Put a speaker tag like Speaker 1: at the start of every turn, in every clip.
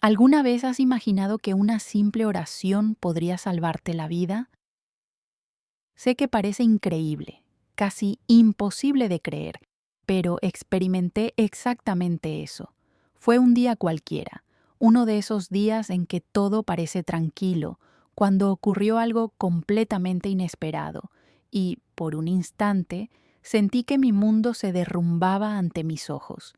Speaker 1: ¿Alguna vez has imaginado que una simple oración podría salvarte la vida? Sé que parece increíble, casi imposible de creer, pero experimenté exactamente eso. Fue un día cualquiera, uno de esos días en que todo parece tranquilo, cuando ocurrió algo completamente inesperado, y, por un instante, sentí que mi mundo se derrumbaba ante mis ojos.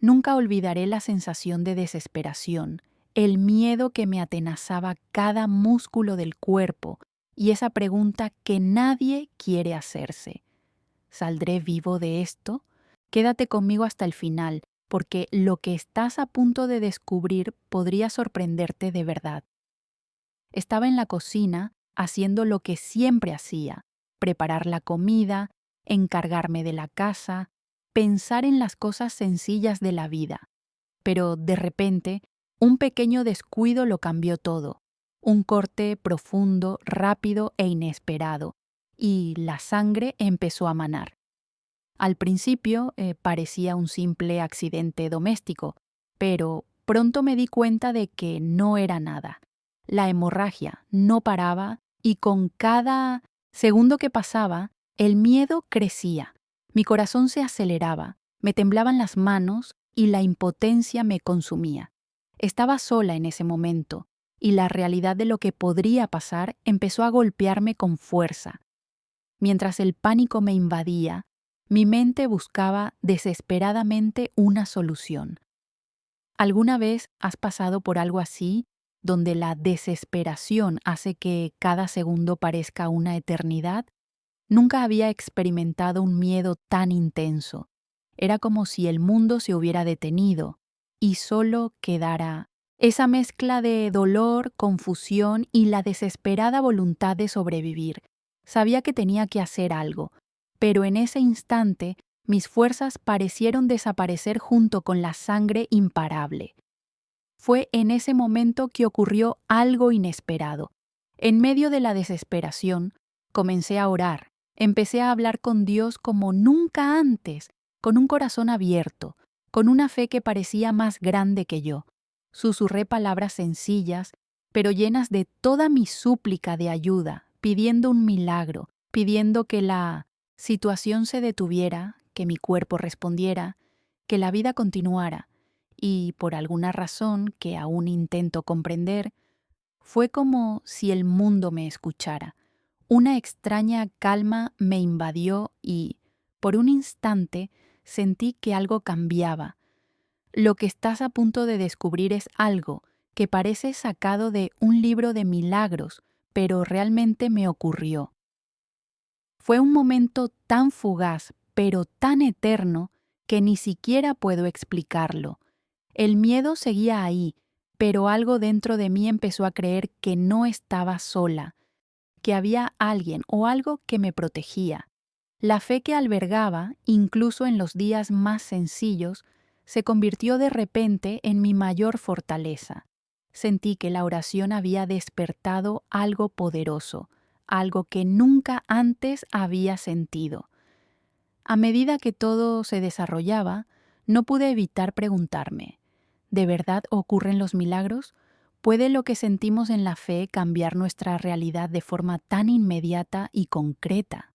Speaker 1: Nunca olvidaré la sensación de desesperación, el miedo que me atenazaba cada músculo del cuerpo y esa pregunta que nadie quiere hacerse. ¿Saldré vivo de esto? Quédate conmigo hasta el final, porque lo que estás a punto de descubrir podría sorprenderte de verdad. Estaba en la cocina haciendo lo que siempre hacía: preparar la comida, encargarme de la casa, pensar en las cosas sencillas de la vida. Pero de repente, un pequeño descuido lo cambió todo. Un corte profundo, rápido e inesperado, y la sangre empezó a manar. Al principio parecía un simple accidente doméstico, pero pronto me di cuenta de que no era nada. La hemorragia no paraba y con cada segundo que pasaba, el miedo crecía. Mi corazón se aceleraba, me temblaban las manos y la impotencia me consumía. Estaba sola en ese momento y la realidad de lo que podría pasar empezó a golpearme con fuerza. Mientras el pánico me invadía, mi mente buscaba desesperadamente una solución. ¿Alguna vez has pasado por algo así, donde la desesperación hace que cada segundo parezca una eternidad? Nunca había experimentado un miedo tan intenso. Era como si el mundo se hubiera detenido y solo quedara esa mezcla de dolor, confusión y la desesperada voluntad de sobrevivir. Sabía que tenía que hacer algo, pero en ese instante mis fuerzas parecieron desaparecer junto con la sangre imparable. Fue en ese momento que ocurrió algo inesperado. En medio de la desesperación, comencé a orar. Empecé a hablar con Dios como nunca antes, con un corazón abierto, con una fe que parecía más grande que yo. Susurré palabras sencillas, pero llenas de toda mi súplica de ayuda, pidiendo un milagro, pidiendo que la situación se detuviera, que mi cuerpo respondiera, que la vida continuara. Y por alguna razón que aún intento comprender, fue como si el mundo me escuchara. Una extraña calma me invadió y, por un instante, sentí que algo cambiaba. Lo que estás a punto de descubrir es algo que parece sacado de un libro de milagros, pero realmente me ocurrió. Fue un momento tan fugaz, pero tan eterno, que ni siquiera puedo explicarlo. El miedo seguía ahí, pero algo dentro de mí empezó a creer que no estaba sola, que había alguien o algo que me protegía. La fe que albergaba, incluso en los días más sencillos, se convirtió de repente en mi mayor fortaleza. Sentí que la oración había despertado algo poderoso, algo que nunca antes había sentido. A medida que todo se desarrollaba, no pude evitar preguntarme: ¿de verdad ocurren los milagros? ¿Puede lo que sentimos en la fe cambiar nuestra realidad de forma tan inmediata y concreta?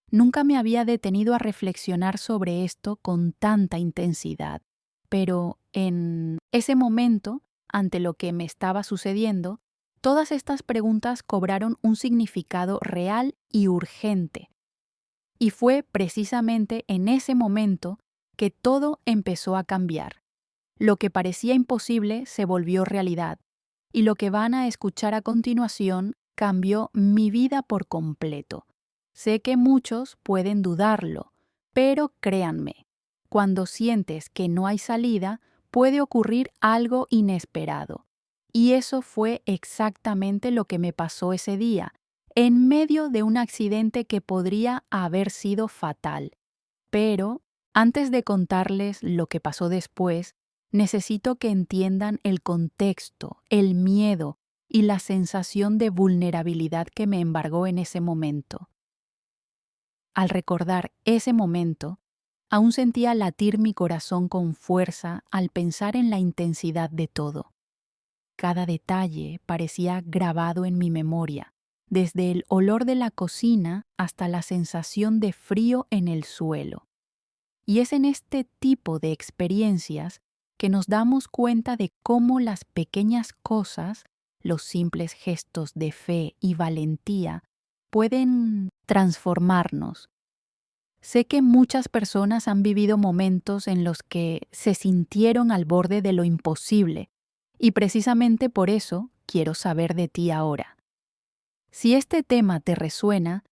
Speaker 1: Nunca me había detenido a reflexionar sobre esto con tanta intensidad, pero en ese momento, ante lo que me estaba sucediendo, todas estas preguntas cobraron un significado real y urgente. Y fue precisamente en ese momento que todo empezó a cambiar. Lo que parecía imposible se volvió realidad, y lo que van a escuchar a continuación cambió mi vida por completo. Sé que muchos pueden dudarlo, pero créanme, cuando sientes que no hay salida, puede ocurrir algo inesperado. Y eso fue exactamente lo que me pasó ese día, en medio de un accidente que podría haber sido fatal. Pero, antes de contarles lo que pasó después, necesito que entiendan el contexto, el miedo y la sensación de vulnerabilidad que me embargó en ese momento. Al recordar ese momento, Aún sentía latir mi corazón con fuerza al pensar en la intensidad de todo. Cada detalle parecía grabado en mi memoria, desde el olor de la cocina hasta la sensación de frío en el suelo. Y es en este tipo de experiencias que nos damos cuenta de cómo las pequeñas cosas, los simples gestos de fe y valentía, pueden transformarnos. Sé que muchas personas han vivido momentos en los que se sintieron al borde de lo imposible, y precisamente por eso quiero saber de ti ahora. Si este tema te resuena,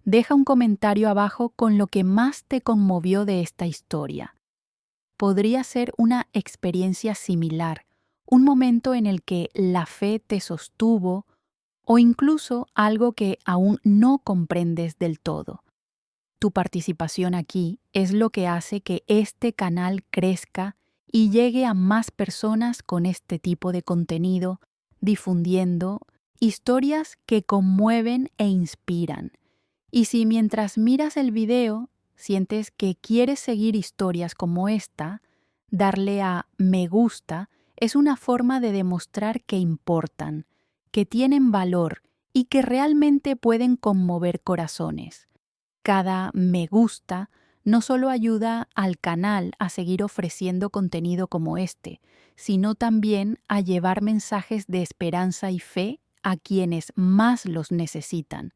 Speaker 1: deja un comentario abajo con lo que más te conmovió de esta historia. Podría ser una experiencia similar, un momento en el que la fe te sostuvo o incluso algo que aún no comprendes del todo. Tu participación aquí es lo que hace que este canal crezca y llegue a más personas con este tipo de contenido, difundiendo historias que conmueven e inspiran. Y si mientras miras el video sientes que quieres seguir historias como esta, darle a me gusta es una forma de demostrar que importan, que tienen valor y que realmente pueden conmover corazones. Cada me gusta no solo ayuda al canal a seguir ofreciendo contenido como este, sino también a llevar mensajes de esperanza y fe a quienes más los necesitan.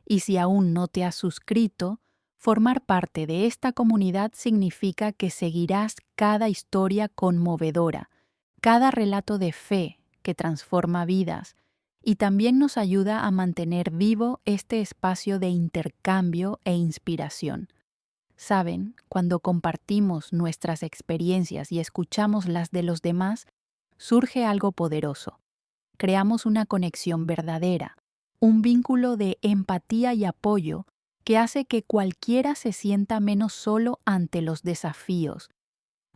Speaker 1: Y si aún no te has suscrito, formar parte de esta comunidad significa que seguirás cada historia conmovedora, cada relato de fe que transforma vidas, y también nos ayuda a mantener vivo este espacio de intercambio e inspiración. Saben, cuando compartimos nuestras experiencias y escuchamos las de los demás, surge algo poderoso. Creamos una conexión verdadera, un vínculo de empatía y apoyo que hace que cualquiera se sienta menos solo ante los desafíos.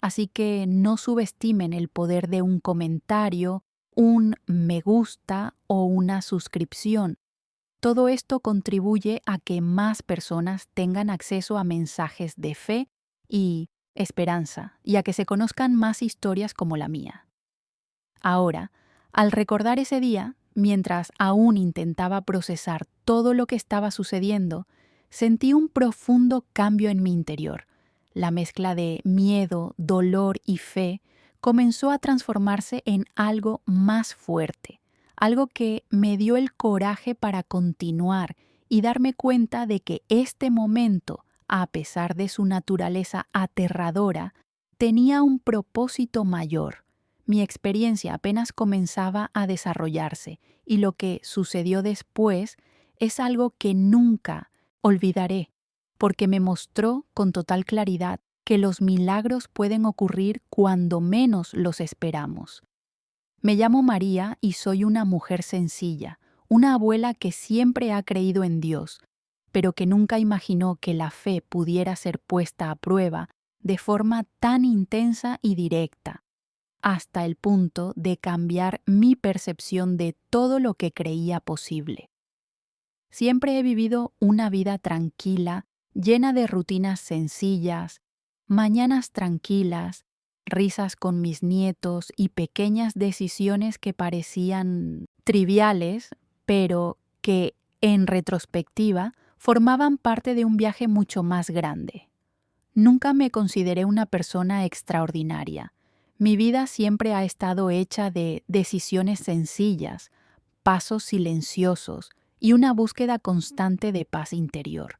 Speaker 1: Así que no subestimen el poder de un comentario, un me gusta o una suscripción. Todo esto contribuye a que más personas tengan acceso a mensajes de fe y esperanza y a que se conozcan más historias como la mía. Ahora, al recordar ese día, mientras aún intentaba procesar todo lo que estaba sucediendo, sentí un profundo cambio en mi interior. La mezcla de miedo, dolor y fe comenzó a transformarse en algo más fuerte, algo que me dio el coraje para continuar y darme cuenta de que este momento, a pesar de su naturaleza aterradora, tenía un propósito mayor. Mi experiencia apenas comenzaba a desarrollarse y lo que sucedió después es algo que nunca olvidaré, porque me mostró con total claridad que los milagros pueden ocurrir cuando menos los esperamos. Me llamo María y soy una mujer sencilla, una abuela que siempre ha creído en Dios, pero que nunca imaginó que la fe pudiera ser puesta a prueba de forma tan intensa y directa, hasta el punto de cambiar mi percepción de todo lo que creía posible. Siempre he vivido una vida tranquila, llena de rutinas sencillas, mañanas tranquilas, risas con mis nietos y pequeñas decisiones que parecían triviales, pero que, en retrospectiva, formaban parte de un viaje mucho más grande. Nunca me consideré una persona extraordinaria. Mi vida siempre ha estado hecha de decisiones sencillas, pasos silenciosos y una búsqueda constante de paz interior.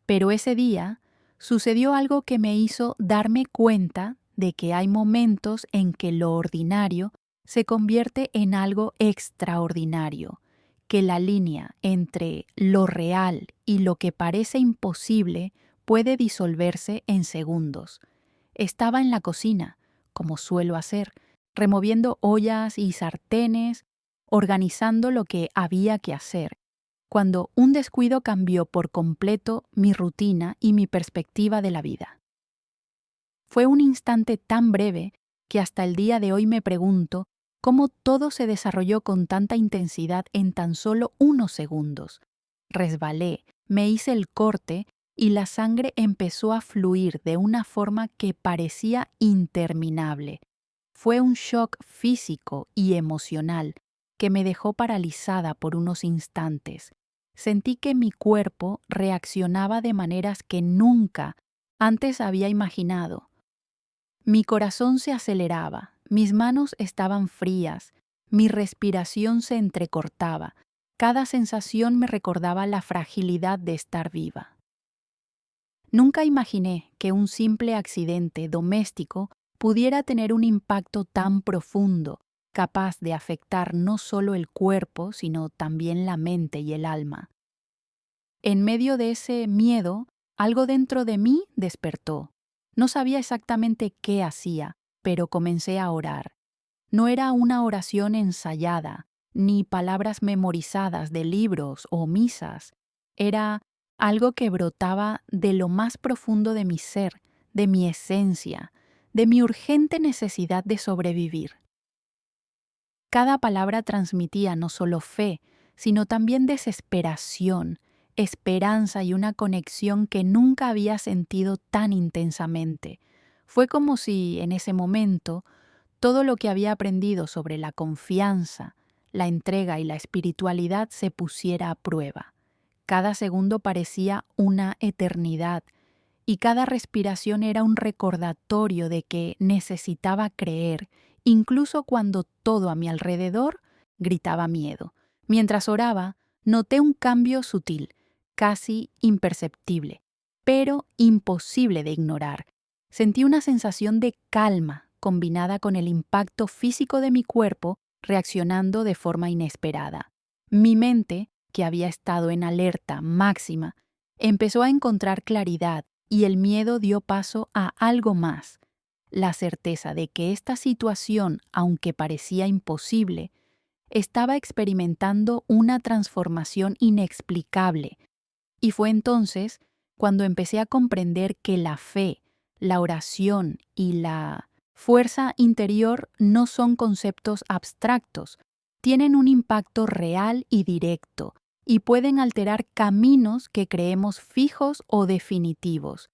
Speaker 1: Pero ese día sucedió algo que me hizo darme cuenta de que hay momentos en que lo ordinario se convierte en algo extraordinario, que la línea entre lo real y lo que parece imposible puede disolverse en segundos. Estaba en la cocina, como suelo hacer, removiendo ollas y sartenes, organizando lo que había que hacer, cuando un descuido cambió por completo mi rutina y mi perspectiva de la vida. Fue un instante tan breve que hasta el día de hoy me pregunto cómo todo se desarrolló con tanta intensidad en tan solo unos segundos. Resbalé, me hice el corte y la sangre empezó a fluir de una forma que parecía interminable. Fue un shock físico y emocional que me dejó paralizada por unos instantes. Sentí que mi cuerpo reaccionaba de maneras que nunca antes había imaginado. Mi corazón se aceleraba, mis manos estaban frías, mi respiración se entrecortaba. Cada sensación me recordaba la fragilidad de estar viva. Nunca imaginé que un simple accidente doméstico pudiera tener un impacto tan profundo, capaz de afectar no solo el cuerpo, sino también la mente y el alma. En medio de ese miedo, algo dentro de mí despertó. No sabía exactamente qué hacía, pero comencé a orar. No era una oración ensayada, ni palabras memorizadas de libros o misas. Era algo que brotaba de lo más profundo de mi ser, de mi esencia, de mi urgente necesidad de sobrevivir. Cada palabra transmitía no solo fe, sino también desesperación, esperanza y una conexión que nunca había sentido tan intensamente. Fue como si, en ese momento, todo lo que había aprendido sobre la confianza, la entrega y la espiritualidad se pusiera a prueba. Cada segundo parecía una eternidad y cada respiración era un recordatorio de que necesitaba creer, incluso cuando todo a mi alrededor gritaba miedo. Mientras oraba, noté un cambio sutil, casi imperceptible, pero imposible de ignorar. Sentí una sensación de calma combinada con el impacto físico de mi cuerpo reaccionando de forma inesperada. Mi mente, que había estado en alerta máxima, empezó a encontrar claridad y el miedo dio paso a algo más, la certeza de que esta situación, aunque parecía imposible, estaba experimentando una transformación inexplicable. Y fue entonces cuando empecé a comprender que la fe, la oración y la fuerza interior no son conceptos abstractos, tienen un impacto real y directo y pueden alterar caminos que creemos fijos o definitivos.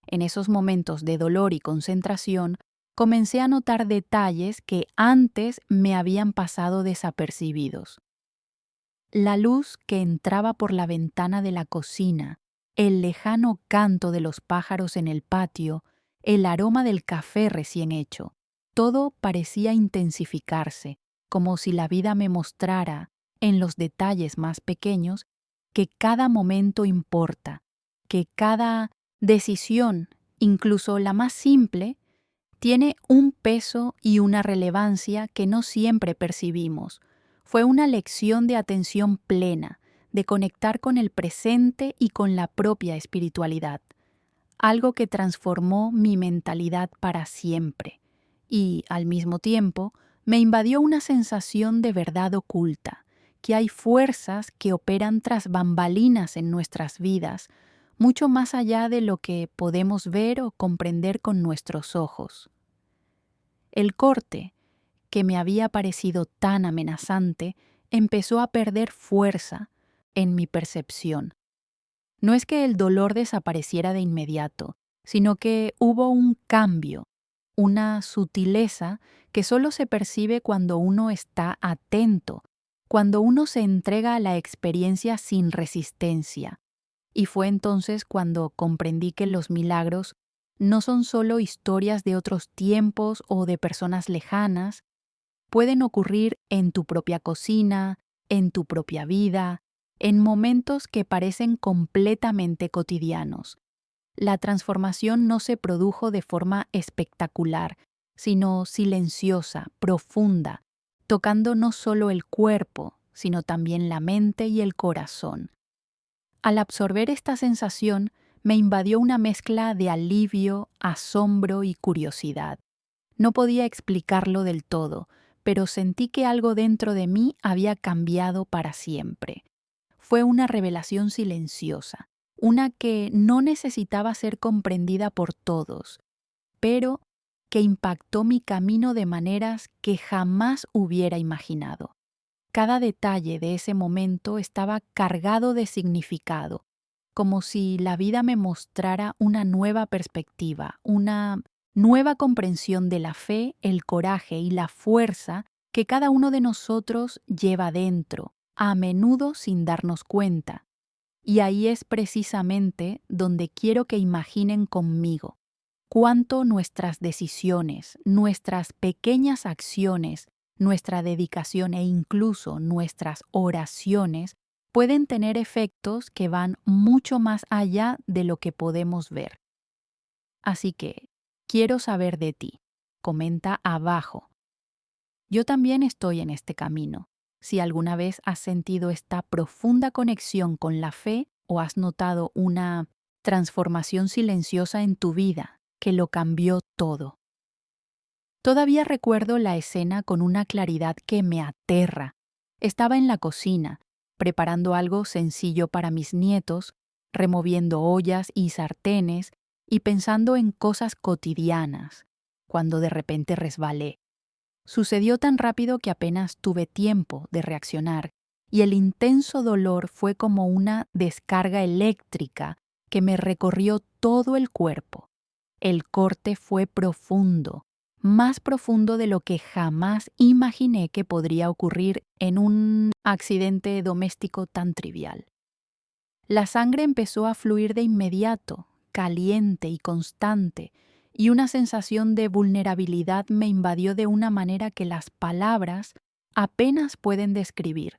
Speaker 1: En esos momentos de dolor y concentración, comencé a notar detalles que antes me habían pasado desapercibidos. La luz que entraba por la ventana de la cocina, el lejano canto de los pájaros en el patio, el aroma del café recién hecho, todo parecía intensificarse, como si la vida me mostrara, en los detalles más pequeños, que cada momento importa, que cada decisión, incluso la más simple, tiene un peso y una relevancia que no siempre percibimos. Fue una lección de atención plena, de conectar con el presente y con la propia espiritualidad, algo que transformó mi mentalidad para siempre. Y, al mismo tiempo, me invadió una sensación de verdad oculta, que hay fuerzas que operan tras bambalinas en nuestras vidas, mucho más allá de lo que podemos ver o comprender con nuestros ojos. El corte, que me había parecido tan amenazante, empezó a perder fuerza en mi percepción. No es que el dolor desapareciera de inmediato, sino que hubo un cambio, una sutileza que solo se percibe cuando uno está atento, cuando uno se entrega a la experiencia sin resistencia. Y fue entonces cuando comprendí que los milagros no son solo historias de otros tiempos o de personas lejanas, pueden ocurrir en tu propia cocina, en tu propia vida, en momentos que parecen completamente cotidianos. La transformación no se produjo de forma espectacular, sino silenciosa, profunda, tocando no solo el cuerpo, sino también la mente y el corazón. Al absorber esta sensación, me invadió una mezcla de alivio, asombro y curiosidad. No podía explicarlo del todo, pero sentí que algo dentro de mí había cambiado para siempre. Fue una revelación silenciosa, una que no necesitaba ser comprendida por todos, pero que impactó mi camino de maneras que jamás hubiera imaginado. Cada detalle de ese momento estaba cargado de significado, como si la vida me mostrara una nueva perspectiva, una nueva comprensión de la fe, el coraje y la fuerza que cada uno de nosotros lleva dentro, a menudo sin darnos cuenta. Y ahí es precisamente donde quiero que imaginen conmigo cuánto nuestras decisiones, nuestras pequeñas acciones, nuestra dedicación e incluso nuestras oraciones pueden tener efectos que van mucho más allá de lo que podemos ver. Así que, quiero saber de ti. Comenta abajo. Yo también estoy en este camino. Si alguna vez has sentido esta profunda conexión con la fe o has notado una transformación silenciosa en tu vida que lo cambió todo. Todavía recuerdo la escena con una claridad que me aterra. Estaba en la cocina, preparando algo sencillo para mis nietos, removiendo ollas y sartenes y pensando en cosas cotidianas, cuando de repente resbalé. Sucedió tan rápido que apenas tuve tiempo de reaccionar, y el intenso dolor fue como una descarga eléctrica que me recorrió todo el cuerpo. El corte fue profundo, más profundo de lo que jamás imaginé que podría ocurrir en un accidente doméstico tan trivial. La sangre empezó a fluir de inmediato, caliente y constante, y una sensación de vulnerabilidad me invadió de una manera que las palabras apenas pueden describir.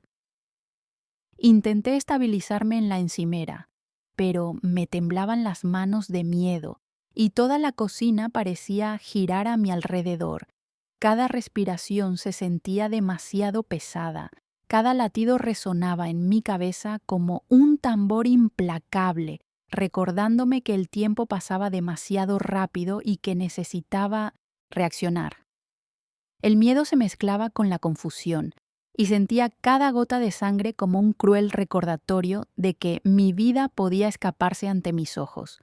Speaker 1: Intenté estabilizarme en la encimera, pero me temblaban las manos de miedo y toda la cocina parecía girar a mi alrededor. Cada respiración se sentía demasiado pesada, cada latido resonaba en mi cabeza como un tambor implacable, recordándome que el tiempo pasaba demasiado rápido y que necesitaba reaccionar. El miedo se mezclaba con la confusión, y sentía cada gota de sangre como un cruel recordatorio de que mi vida podía escaparse ante mis ojos.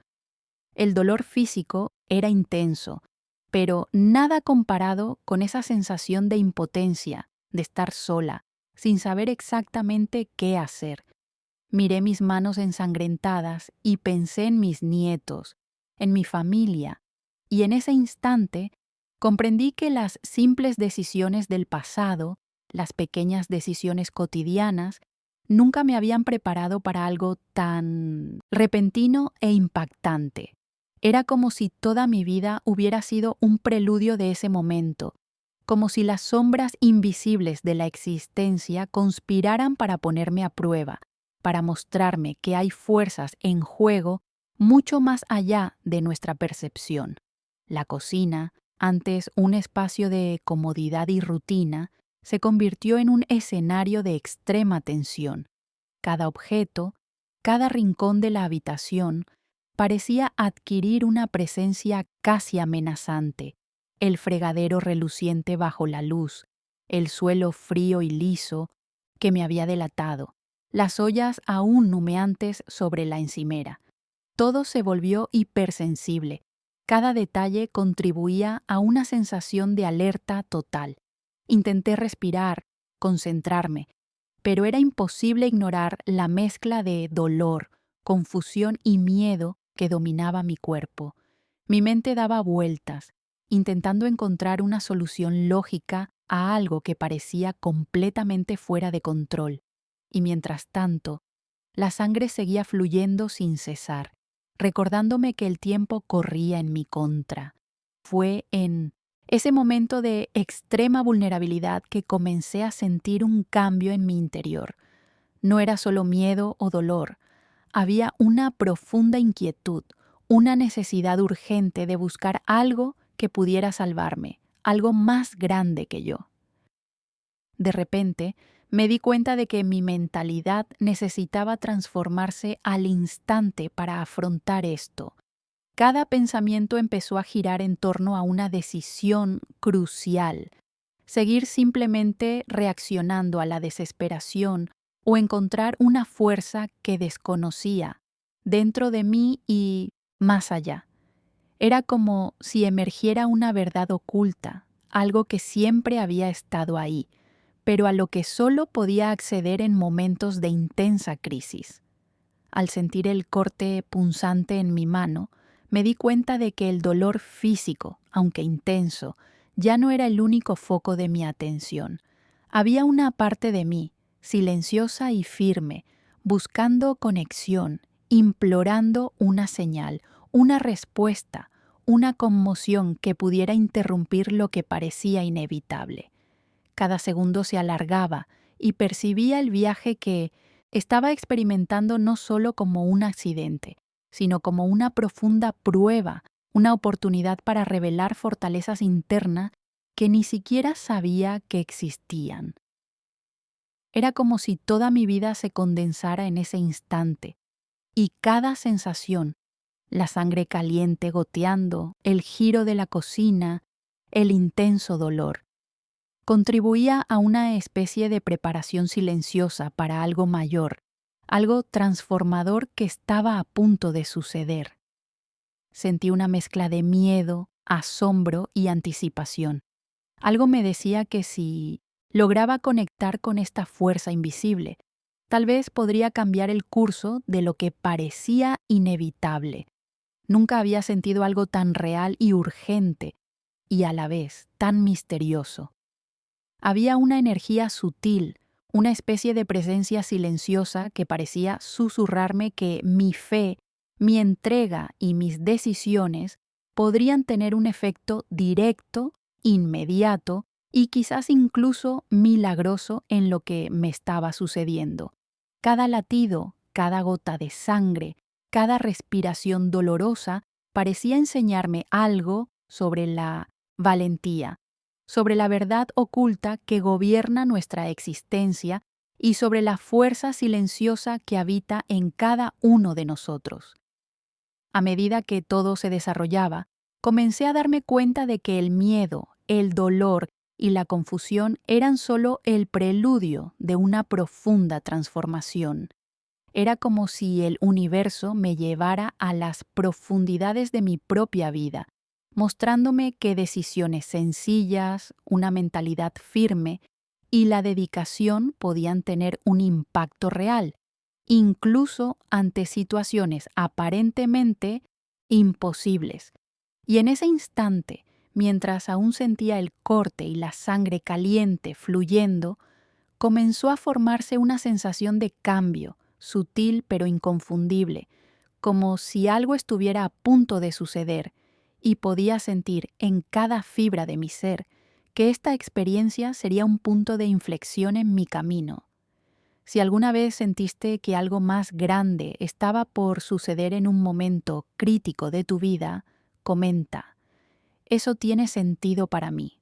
Speaker 1: El dolor físico era intenso, pero nada comparado con esa sensación de impotencia, de estar sola, sin saber exactamente qué hacer. Miré mis manos ensangrentadas y pensé en mis nietos, en mi familia, y en ese instante comprendí que las simples decisiones del pasado, las pequeñas decisiones cotidianas, nunca me habían preparado para algo tan repentino e impactante. Era como si toda mi vida hubiera sido un preludio de ese momento, como si las sombras invisibles de la existencia conspiraran para ponerme a prueba, para mostrarme que hay fuerzas en juego mucho más allá de nuestra percepción. La cocina, antes un espacio de comodidad y rutina, se convirtió en un escenario de extrema tensión. Cada objeto, cada rincón de la habitación, parecía adquirir una presencia casi amenazante. El fregadero reluciente bajo la luz, el suelo frío y liso que me había delatado, las ollas aún humeantes sobre la encimera. Todo se volvió hipersensible. Cada detalle contribuía a una sensación de alerta total. Intenté respirar, concentrarme, pero era imposible ignorar la mezcla de dolor, confusión y miedo que dominaba mi cuerpo. Mi mente daba vueltas, intentando encontrar una solución lógica a algo que parecía completamente fuera de control. Y mientras tanto, la sangre seguía fluyendo sin cesar, recordándome que el tiempo corría en mi contra. Fue en ese momento de extrema vulnerabilidad que comencé a sentir un cambio en mi interior. No era solo miedo o dolor, había una profunda inquietud, una necesidad urgente de buscar algo que pudiera salvarme, algo más grande que yo. De repente, me di cuenta de que mi mentalidad necesitaba transformarse al instante para afrontar esto. Cada pensamiento empezó a girar en torno a una decisión crucial: seguir simplemente reaccionando a la desesperación o encontrar una fuerza que desconocía dentro de mí y más allá. Era como si emergiera una verdad oculta, algo que siempre había estado ahí, pero a lo que solo podía acceder en momentos de intensa crisis. Al sentir el corte punzante en mi mano, me di cuenta de que el dolor físico, aunque intenso, ya no era el único foco de mi atención. Había una parte de mí, silenciosa y firme, buscando conexión, implorando una señal, una respuesta, una conmoción que pudiera interrumpir lo que parecía inevitable. Cada segundo se alargaba y percibía el viaje que estaba experimentando no solo como un accidente, sino como una profunda prueba, una oportunidad para revelar fortalezas internas que ni siquiera sabía que existían. Era como si toda mi vida se condensara en ese instante, y cada sensación, la sangre caliente goteando, el giro de la cocina, el intenso dolor, contribuía a una especie de preparación silenciosa para algo mayor, algo transformador que estaba a punto de suceder. Sentí una mezcla de miedo, asombro y anticipación. Algo me decía que si lograba conectar con esta fuerza invisible, tal vez podría cambiar el curso de lo que parecía inevitable. Nunca había sentido algo tan real y urgente, y a la vez tan misterioso. Había una energía sutil, una especie de presencia silenciosa que parecía susurrarme que mi fe, mi entrega y mis decisiones podrían tener un efecto directo, inmediato y quizás incluso milagroso en lo que me estaba sucediendo. Cada latido, cada gota de sangre, cada respiración dolorosa parecía enseñarme algo sobre la valentía, sobre la verdad oculta que gobierna nuestra existencia y sobre la fuerza silenciosa que habita en cada uno de nosotros. A medida que todo se desarrollaba, comencé a darme cuenta de que el miedo, el dolor y la confusión eran solo el preludio de una profunda transformación. Era como si el universo me llevara a las profundidades de mi propia vida, mostrándome que decisiones sencillas, una mentalidad firme y la dedicación podían tener un impacto real, incluso ante situaciones aparentemente imposibles. Y en ese instante, mientras aún sentía el corte y la sangre caliente fluyendo, comenzó a formarse una sensación de cambio, sutil pero inconfundible, como si algo estuviera a punto de suceder, y podía sentir en cada fibra de mi ser que esta experiencia sería un punto de inflexión en mi camino. Si alguna vez sentiste que algo más grande estaba por suceder en un momento crítico de tu vida, comenta: eso tiene sentido para mí.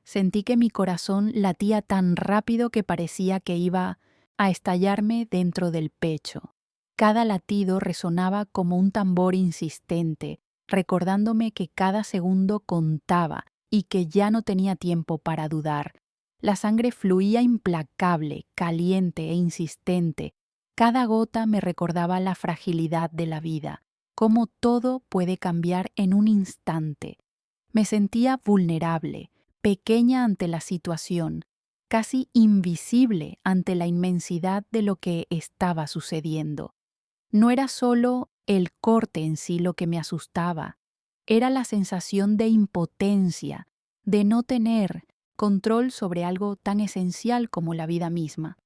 Speaker 1: Sentí que mi corazón latía tan rápido que parecía que iba a estallarme dentro del pecho. Cada latido resonaba como un tambor insistente, recordándome que cada segundo contaba y que ya no tenía tiempo para dudar. La sangre fluía implacable, caliente e insistente. Cada gota me recordaba la fragilidad de la vida, cómo todo puede cambiar en un instante. Me sentía vulnerable, pequeña ante la situación, casi invisible ante la inmensidad de lo que estaba sucediendo. No era solo el corte en sí lo que me asustaba, era la sensación de impotencia, de no tener control sobre algo tan esencial como la vida misma.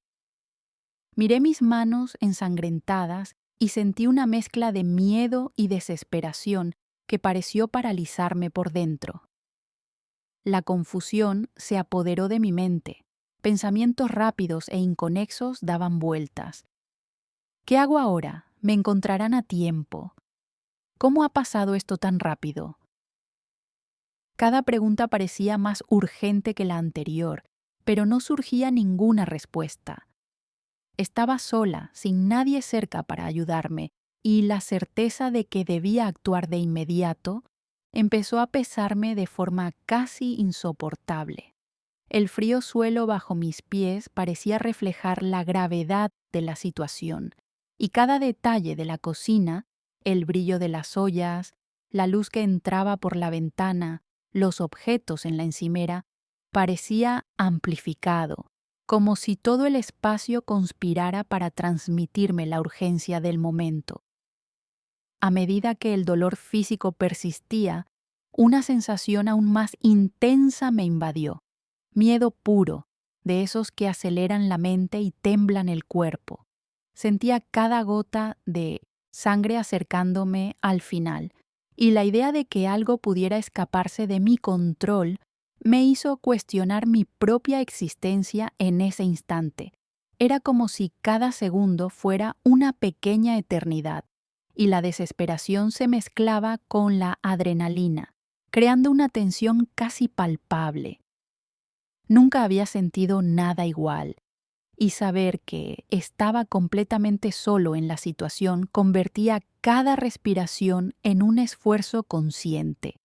Speaker 1: Miré mis manos ensangrentadas y sentí una mezcla de miedo y desesperación que pareció paralizarme por dentro. La confusión se apoderó de mi mente. Pensamientos rápidos e inconexos daban vueltas. ¿Qué hago ahora? ¿Me encontrarán a tiempo? ¿Cómo ha pasado esto tan rápido? Cada pregunta parecía más urgente que la anterior, pero no surgía ninguna respuesta. Estaba sola, sin nadie cerca para ayudarme, y la certeza de que debía actuar de inmediato empezó a pesarme de forma casi insoportable. El frío suelo bajo mis pies parecía reflejar la gravedad de la situación, y cada detalle de la cocina, el brillo de las ollas, la luz que entraba por la ventana, los objetos en la encimera, parecía amplificado, como si todo el espacio conspirara para transmitirme la urgencia del momento. A medida que el dolor físico persistía, una sensación aún más intensa me invadió. Miedo puro, de esos que aceleran la mente y temblan el cuerpo. Sentía cada gota de sangre acercándome al final, y la idea de que algo pudiera escaparse de mi control me hizo cuestionar mi propia existencia en ese instante. Era como si cada segundo fuera una pequeña eternidad, y la desesperación se mezclaba con la adrenalina, creando una tensión casi palpable. Nunca había sentido nada igual, y saber que estaba completamente solo en la situación convertía cada respiración en un esfuerzo consciente,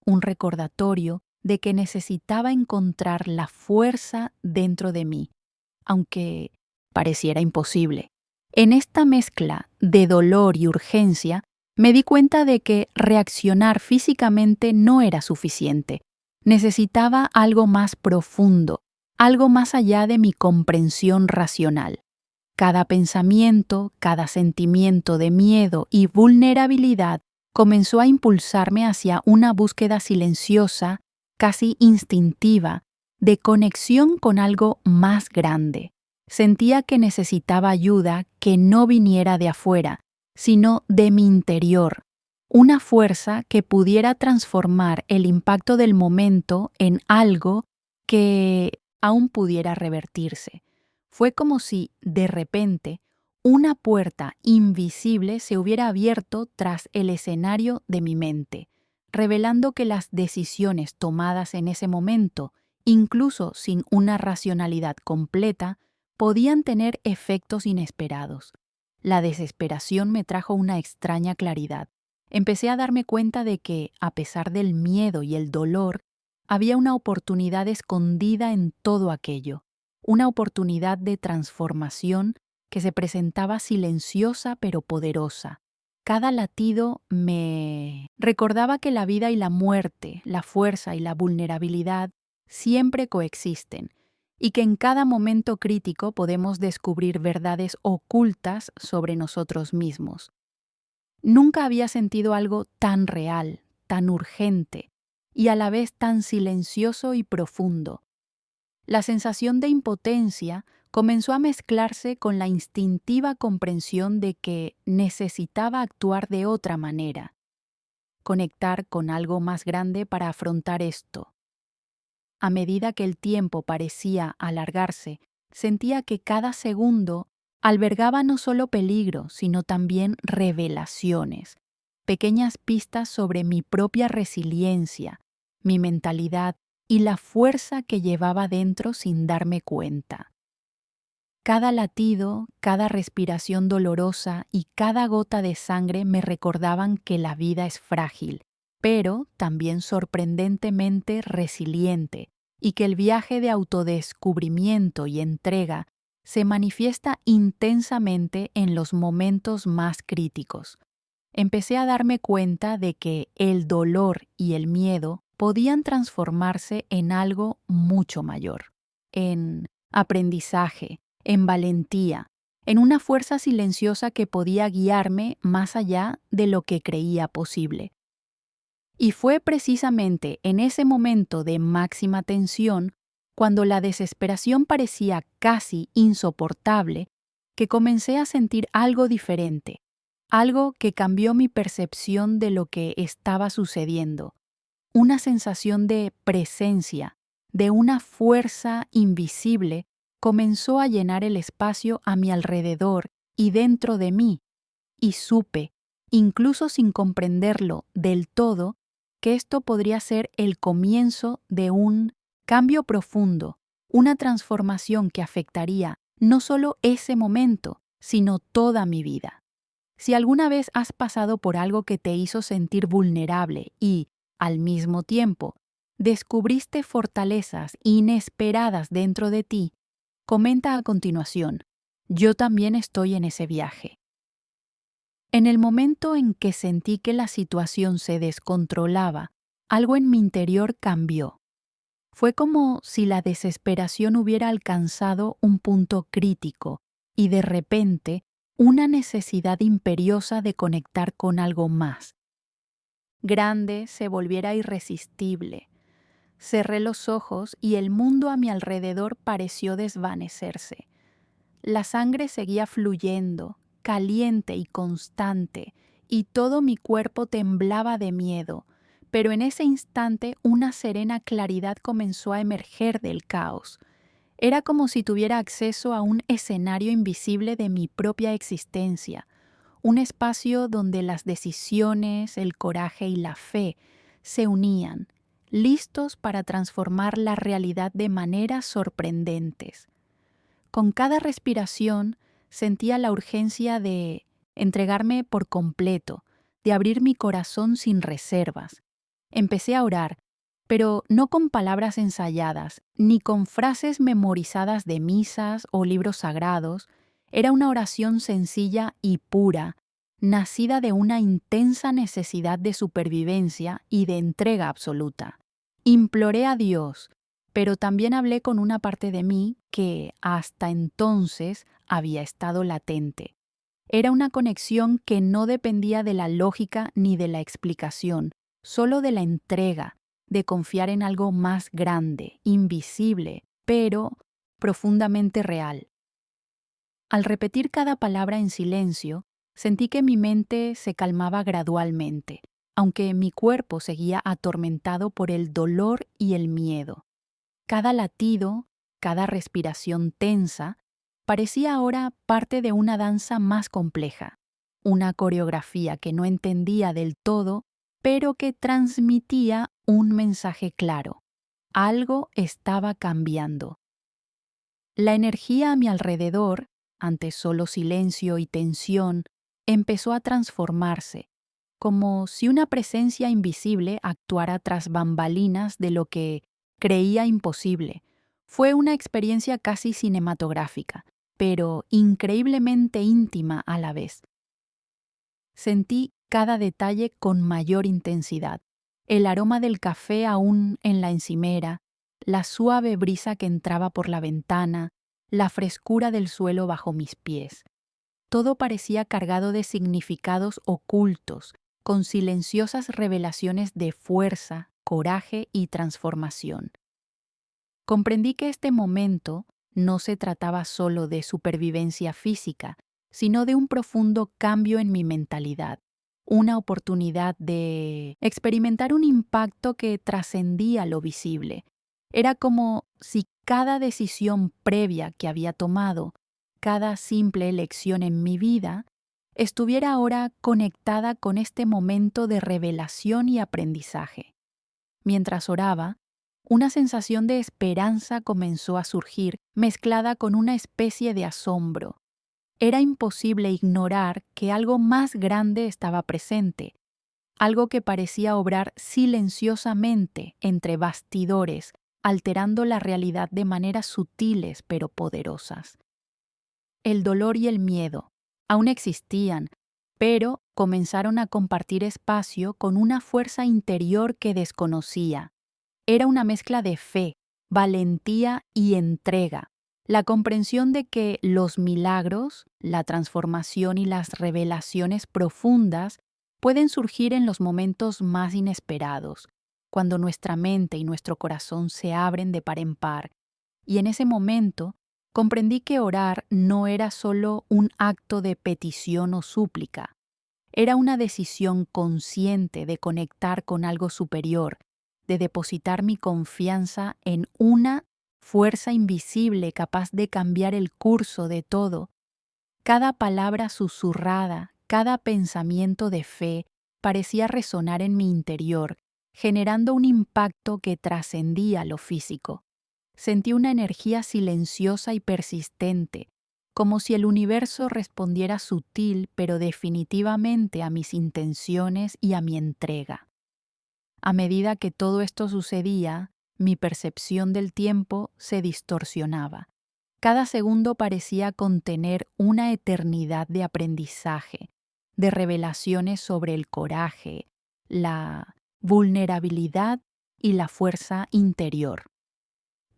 Speaker 1: un recordatorio de que necesitaba encontrar la fuerza dentro de mí, aunque pareciera imposible. En esta mezcla de dolor y urgencia, me di cuenta de que reaccionar físicamente no era suficiente. Necesitaba algo más profundo, algo más allá de mi comprensión racional. Cada pensamiento, cada sentimiento de miedo y vulnerabilidad comenzó a impulsarme hacia una búsqueda silenciosa, casi instintiva, de conexión con algo más grande. Sentía que necesitaba ayuda que no viniera de afuera, sino de mi interior, una fuerza que pudiera transformar el impacto del momento en algo que aún pudiera revertirse. Fue como si, de repente, una puerta invisible se hubiera abierto tras el escenario de mi mente, revelando que las decisiones tomadas en ese momento, incluso sin una racionalidad completa, podían tener efectos inesperados. La desesperación me trajo una extraña claridad. Empecé a darme cuenta de que, a pesar del miedo y el dolor, había una oportunidad escondida en todo aquello, una oportunidad de transformación que se presentaba silenciosa pero poderosa. Cada latido me recordaba que la vida y la muerte, la fuerza y la vulnerabilidad siempre coexisten, y que en cada momento crítico podemos descubrir verdades ocultas sobre nosotros mismos. Nunca había sentido algo tan real, tan urgente, y a la vez tan silencioso y profundo. La sensación de impotencia comenzó a mezclarse con la instintiva comprensión de que necesitaba actuar de otra manera, conectar con algo más grande para afrontar esto. A medida que el tiempo parecía alargarse, sentía que cada segundo albergaba no solo peligro, sino también revelaciones, pequeñas pistas sobre mi propia resiliencia, mi mentalidad y la fuerza que llevaba dentro sin darme cuenta. Cada latido, cada respiración dolorosa y cada gota de sangre me recordaban que la vida es frágil, pero también sorprendentemente resiliente, y que el viaje de autodescubrimiento y entrega se manifiesta intensamente en los momentos más críticos. Empecé a darme cuenta de que el dolor y el miedo podían transformarse en algo mucho mayor, en aprendizaje, en valentía, en una fuerza silenciosa que podía guiarme más allá de lo que creía posible. Y fue precisamente en ese momento de máxima tensión, cuando la desesperación parecía casi insoportable, que comencé a sentir algo diferente, algo que cambió mi percepción de lo que estaba sucediendo, una sensación de presencia, de una fuerza invisible, comenzó a llenar el espacio a mi alrededor y dentro de mí, y supe, incluso sin comprenderlo del todo, que esto podría ser el comienzo de un cambio profundo, una transformación que afectaría no solo ese momento, sino toda mi vida. Si alguna vez has pasado por algo que te hizo sentir vulnerable y, al mismo tiempo, descubriste fortalezas inesperadas dentro de ti, comenta a continuación. Yo también estoy en ese viaje. En el momento en que sentí que la situación se descontrolaba, algo en mi interior cambió. Fue como si la desesperación hubiera alcanzado un punto crítico y de repente una necesidad imperiosa de conectar con algo más. Grande se volviera irresistible. Cerré los ojos y el mundo a mi alrededor pareció desvanecerse. La sangre seguía fluyendo, caliente y constante, y todo mi cuerpo temblaba de miedo, pero en ese instante una serena claridad comenzó a emerger del caos. Era como si tuviera acceso a un escenario invisible de mi propia existencia, un espacio donde las decisiones, el coraje y la fe se unían, listos para transformar la realidad de maneras sorprendentes. Con cada respiración sentía la urgencia de entregarme por completo, de abrir mi corazón sin reservas. Empecé a orar, pero no con palabras ensayadas, ni con frases memorizadas de misas o libros sagrados. Era una oración sencilla y pura, nacida de una intensa necesidad de supervivencia y de entrega absoluta. Imploré a Dios, pero también hablé con una parte de mí que hasta entonces había estado latente. Era una conexión que no dependía de la lógica ni de la explicación, solo de la entrega, de confiar en algo más grande, invisible, pero profundamente real. Al repetir cada palabra en silencio, sentí que mi mente se calmaba gradualmente, aunque mi cuerpo seguía atormentado por el dolor y el miedo. Cada latido, cada respiración tensa, parecía ahora parte de una danza más compleja, una coreografía que no entendía del todo, pero que transmitía un mensaje claro. Algo estaba cambiando. La energía a mi alrededor, ante solo silencio y tensión, empezó a transformarse, como si una presencia invisible actuara tras bambalinas de lo que creía imposible. Fue una experiencia casi cinematográfica, pero increíblemente íntima a la vez. Sentí cada detalle con mayor intensidad. El aroma del café aún en la encimera, la suave brisa que entraba por la ventana, la frescura del suelo bajo mis pies. Todo parecía cargado de significados ocultos, con silenciosas revelaciones de fuerza, coraje y transformación. Comprendí que este momento no se trataba solo de supervivencia física, sino de un profundo cambio en mi mentalidad, una oportunidad de experimentar un impacto que trascendía lo visible. Era como si cada decisión previa que había tomado, cada simple elección en mi vida, estuviera ahora conectada con este momento de revelación y aprendizaje. Mientras oraba, una sensación de esperanza comenzó a surgir, mezclada con una especie de asombro. Era imposible ignorar que algo más grande estaba presente, algo que parecía obrar silenciosamente entre bastidores, alterando la realidad de maneras sutiles pero poderosas. El dolor y el miedo aún existían, pero comenzaron a compartir espacio con una fuerza interior que desconocía. Era una mezcla de fe, valentía y entrega, la comprensión de que los milagros, la transformación y las revelaciones profundas pueden surgir en los momentos más inesperados, cuando nuestra mente y nuestro corazón se abren de par en par. Y en ese momento comprendí que orar no era solo un acto de petición o súplica, era una decisión consciente de conectar con algo superior, de depositar mi confianza en una fuerza invisible capaz de cambiar el curso de todo. Cada palabra susurrada, cada pensamiento de fe parecía resonar en mi interior, generando un impacto que trascendía lo físico. Sentí una energía silenciosa y persistente, como si el universo respondiera sutil pero definitivamente a mis intenciones y a mi entrega. A medida que todo esto sucedía, mi percepción del tiempo se distorsionaba. Cada segundo parecía contener una eternidad de aprendizaje, de revelaciones sobre el coraje, la vulnerabilidad y la fuerza interior.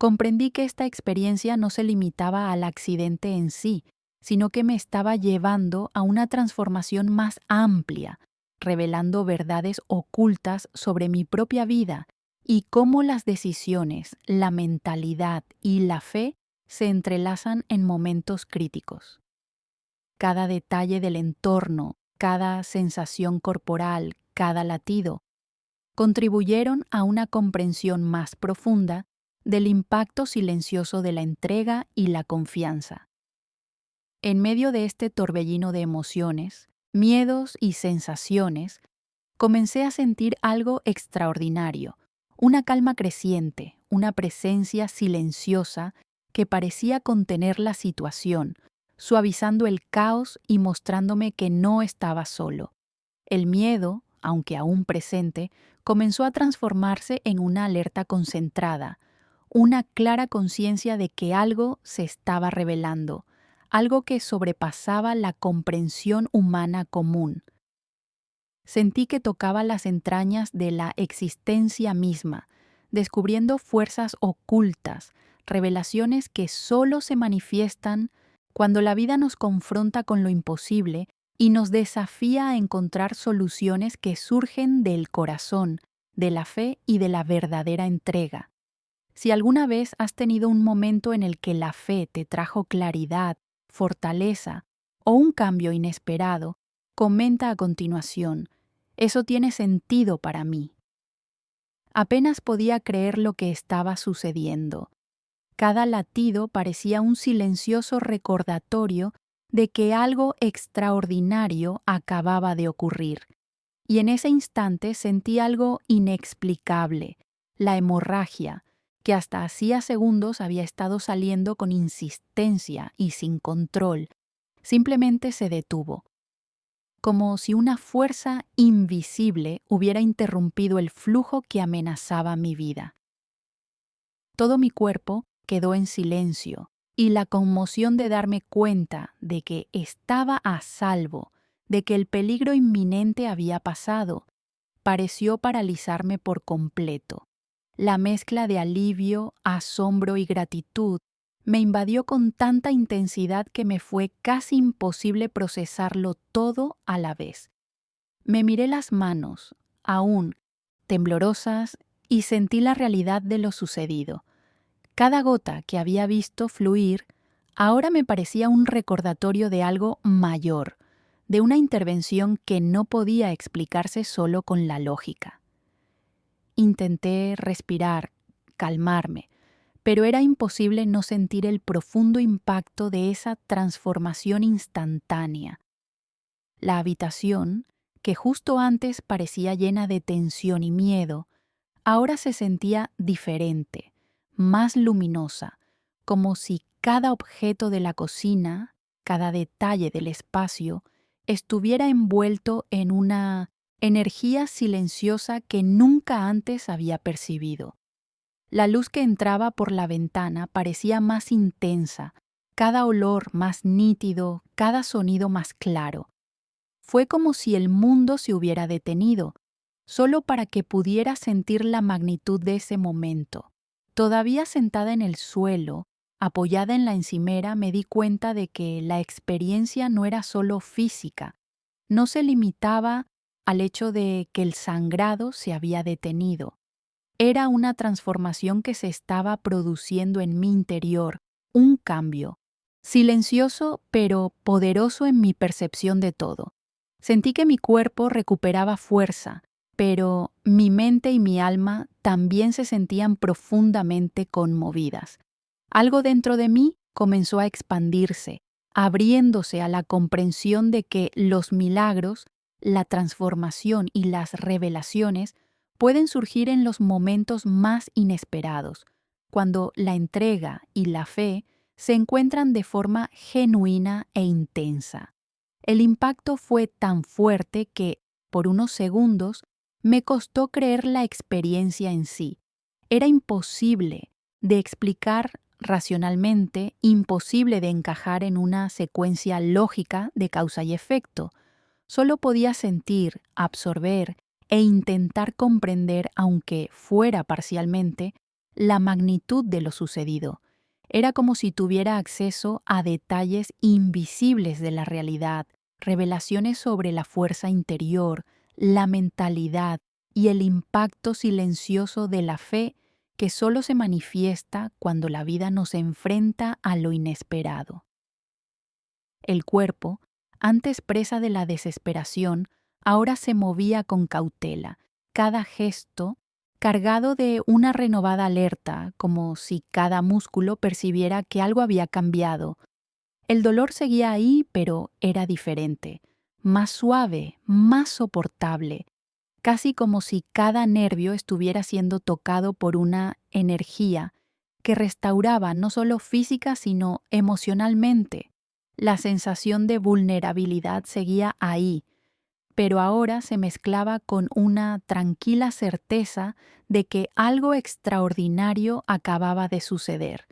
Speaker 1: Comprendí que esta experiencia no se limitaba al accidente en sí, sino que me estaba llevando a una transformación más amplia, revelando verdades ocultas sobre mi propia vida y cómo las decisiones, la mentalidad y la fe se entrelazan en momentos críticos. Cada detalle del entorno, cada sensación corporal, cada latido, contribuyeron a una comprensión más profunda del impacto silencioso de la entrega y la confianza. En medio de este torbellino de emociones, miedos y sensaciones, comencé a sentir algo extraordinario, una calma creciente, una presencia silenciosa que parecía contener la situación, suavizando el caos y mostrándome que no estaba solo. El miedo, aunque aún presente, comenzó a transformarse en una alerta concentrada, una clara conciencia de que algo se estaba revelando, algo que sobrepasaba la comprensión humana común. Sentí que tocaba las entrañas de la existencia misma, descubriendo fuerzas ocultas, revelaciones que solo se manifiestan cuando la vida nos confronta con lo imposible y nos desafía a encontrar soluciones que surgen del corazón, de la fe y de la verdadera entrega. Si alguna vez has tenido un momento en el que la fe te trajo claridad, fortaleza o un cambio inesperado, comenta a continuación. Eso tiene sentido para mí. Apenas podía creer lo que estaba sucediendo. Cada latido parecía un silencioso recordatorio de que algo extraordinario acababa de ocurrir. Y en ese instante sentí algo inexplicable, la hemorragia, que hasta hacía segundos había estado saliendo con insistencia y sin control, simplemente se detuvo, como si una fuerza invisible hubiera interrumpido el flujo que amenazaba mi vida. Todo mi cuerpo quedó en silencio y la conmoción de darme cuenta de que estaba a salvo, de que el peligro inminente había pasado, pareció paralizarme por completo. La mezcla de alivio, asombro y gratitud me invadió con tanta intensidad que me fue casi imposible procesarlo todo a la vez. Me miré las manos, aún temblorosas, y sentí la realidad de lo sucedido. Cada gota que había visto fluir ahora me parecía un recordatorio de algo mayor, de una intervención que no podía explicarse solo con la lógica. Intenté respirar, calmarme, pero era imposible no sentir el profundo impacto de esa transformación instantánea. La habitación, que justo antes parecía llena de tensión y miedo, ahora se sentía diferente, más luminosa, como si cada objeto de la cocina, cada detalle del espacio, estuviera envuelto en una energía silenciosa que nunca antes había percibido. La luz que entraba por la ventana parecía más intensa, cada olor más nítido, cada sonido más claro. Fue como si el mundo se hubiera detenido, solo para que pudiera sentir la magnitud de ese momento. Todavía sentada en el suelo, apoyada en la encimera, me di cuenta de que la experiencia no era solo física, no se limitaba al hecho de que el sangrado se había detenido. Era una transformación que se estaba produciendo en mi interior, un cambio, silencioso pero poderoso en mi percepción de todo. Sentí que mi cuerpo recuperaba fuerza, pero mi mente y mi alma también se sentían profundamente conmovidas. Algo dentro de mí comenzó a expandirse, abriéndose a la comprensión de que los milagros, la transformación y las revelaciones pueden surgir en los momentos más inesperados, cuando la entrega y la fe se encuentran de forma genuina e intensa. El impacto fue tan fuerte que, por unos segundos, me costó creer la experiencia en sí. Era imposible de explicar racionalmente, imposible de encajar en una secuencia lógica de causa y efecto. Solo podía sentir, absorber e intentar comprender, aunque fuera parcialmente, la magnitud de lo sucedido. Era como si tuviera acceso a detalles invisibles de la realidad, revelaciones sobre la fuerza interior, la mentalidad y el impacto silencioso de la fe que solo se manifiesta cuando la vida nos enfrenta a lo inesperado. El cuerpo, antes presa de la desesperación, ahora se movía con cautela, cada gesto cargado de una renovada alerta, como si cada músculo percibiera que algo había cambiado. El dolor seguía ahí, pero era diferente, más suave, más soportable, casi como si cada nervio estuviera siendo tocado por una energía que restauraba no solo física sino emocionalmente. La sensación de vulnerabilidad seguía ahí, pero ahora se mezclaba con una tranquila certeza de que algo extraordinario acababa de suceder.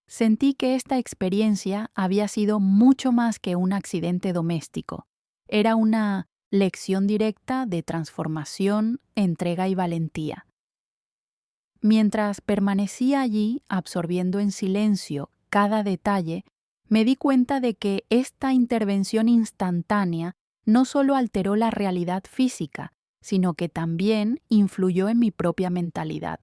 Speaker 1: Sentí que esta experiencia había sido mucho más que un accidente doméstico. Era una lección directa de transformación, entrega y valentía. Mientras permanecía allí, absorbiendo en silencio cada detalle, me di cuenta de que esta intervención instantánea no solo alteró la realidad física, sino que también influyó en mi propia mentalidad.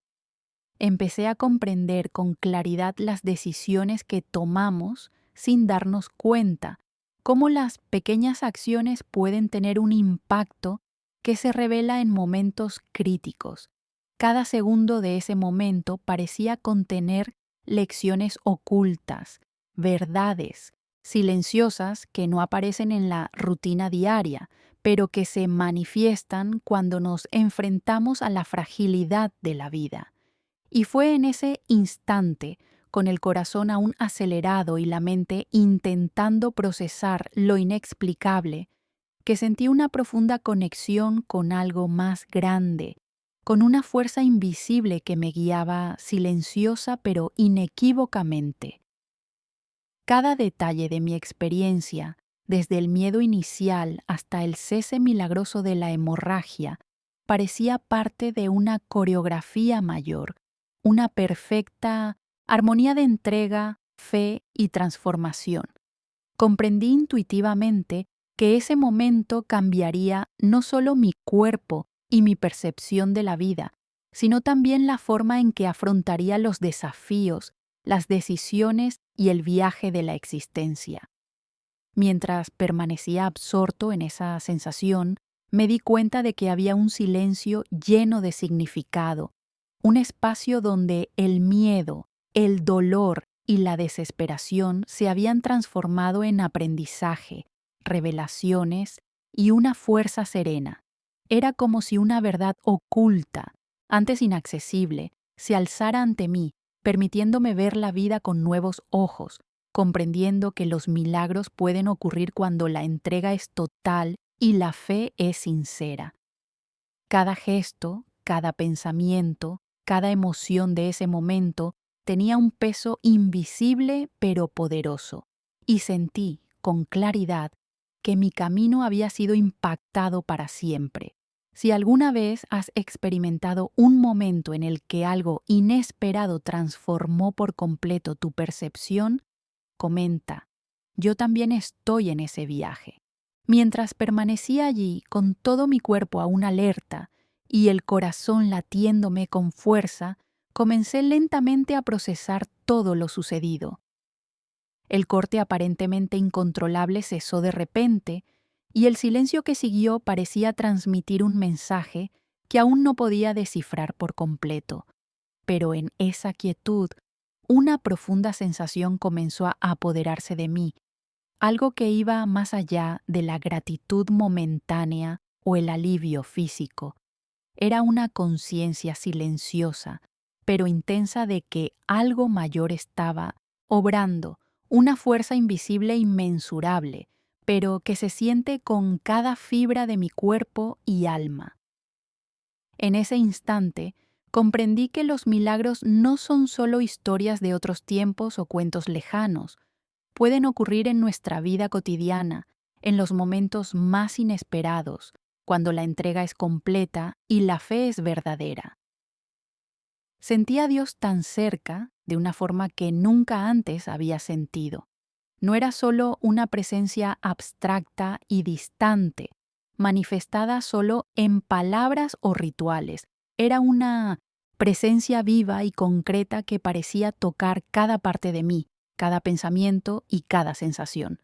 Speaker 1: Empecé a comprender con claridad las decisiones que tomamos sin darnos cuenta, cómo las pequeñas acciones pueden tener un impacto que se revela en momentos críticos. Cada segundo de ese momento parecía contener lecciones ocultas, verdades, silenciosas que no aparecen en la rutina diaria, pero que se manifiestan cuando nos enfrentamos a la fragilidad de la vida. Y fue en ese instante, con el corazón aún acelerado y la mente intentando procesar lo inexplicable, que sentí una profunda conexión con algo más grande, con una fuerza invisible que me guiaba silenciosa pero inequívocamente. Cada detalle de mi experiencia, desde el miedo inicial hasta el cese milagroso de la hemorragia, parecía parte de una coreografía mayor, una perfecta armonía de entrega, fe y transformación. Comprendí intuitivamente que ese momento cambiaría no solo mi cuerpo y mi percepción de la vida, sino también la forma en que afrontaría los desafíos, las decisiones y el viaje de la existencia. Mientras permanecía absorto en esa sensación, me di cuenta de que había un silencio lleno de significado, un espacio donde el miedo, el dolor y la desesperación se habían transformado en aprendizaje, revelaciones y una fuerza serena. Era como si una verdad oculta, antes inaccesible, se alzara ante mí, permitiéndome ver la vida con nuevos ojos, comprendiendo que los milagros pueden ocurrir cuando la entrega es total y la fe es sincera. Cada gesto, cada pensamiento, cada emoción de ese momento tenía un peso invisible pero poderoso, y sentí, con claridad, que mi camino había sido impactado para siempre. Si alguna vez has experimentado un momento en el que algo inesperado transformó por completo tu percepción, comenta, yo también estoy en ese viaje. Mientras permanecía allí con todo mi cuerpo aún alerta y el corazón latiéndome con fuerza, comencé lentamente a procesar todo lo sucedido. El corte aparentemente incontrolable cesó de repente y el silencio que siguió parecía transmitir un mensaje que aún no podía descifrar por completo. Pero en esa quietud, una profunda sensación comenzó a apoderarse de mí, algo que iba más allá de la gratitud momentánea o el alivio físico. Era una conciencia silenciosa, pero intensa de que algo mayor estaba obrando, una fuerza invisible e inmensurable, pero que se siente con cada fibra de mi cuerpo y alma. En ese instante, comprendí que los milagros no son solo historias de otros tiempos o cuentos lejanos, pueden ocurrir en nuestra vida cotidiana, en los momentos más inesperados, cuando la entrega es completa y la fe es verdadera. Sentí a Dios tan cerca, de una forma que nunca antes había sentido. No era solo una presencia abstracta y distante, manifestada solo en palabras o rituales. Era una presencia viva y concreta que parecía tocar cada parte de mí, cada pensamiento y cada sensación.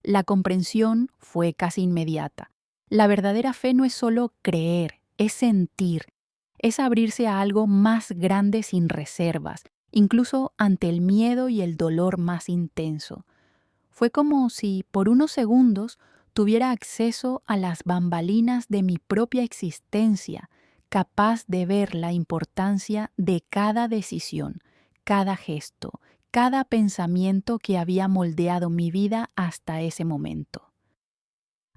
Speaker 1: La comprensión fue casi inmediata. La verdadera fe no es solo creer, es sentir, es abrirse a algo más grande sin reservas, incluso ante el miedo y el dolor más intenso. Fue como si por unos segundos tuviera acceso a las bambalinas de mi propia existencia, capaz de ver la importancia de cada decisión, cada gesto, cada pensamiento que había moldeado mi vida hasta ese momento.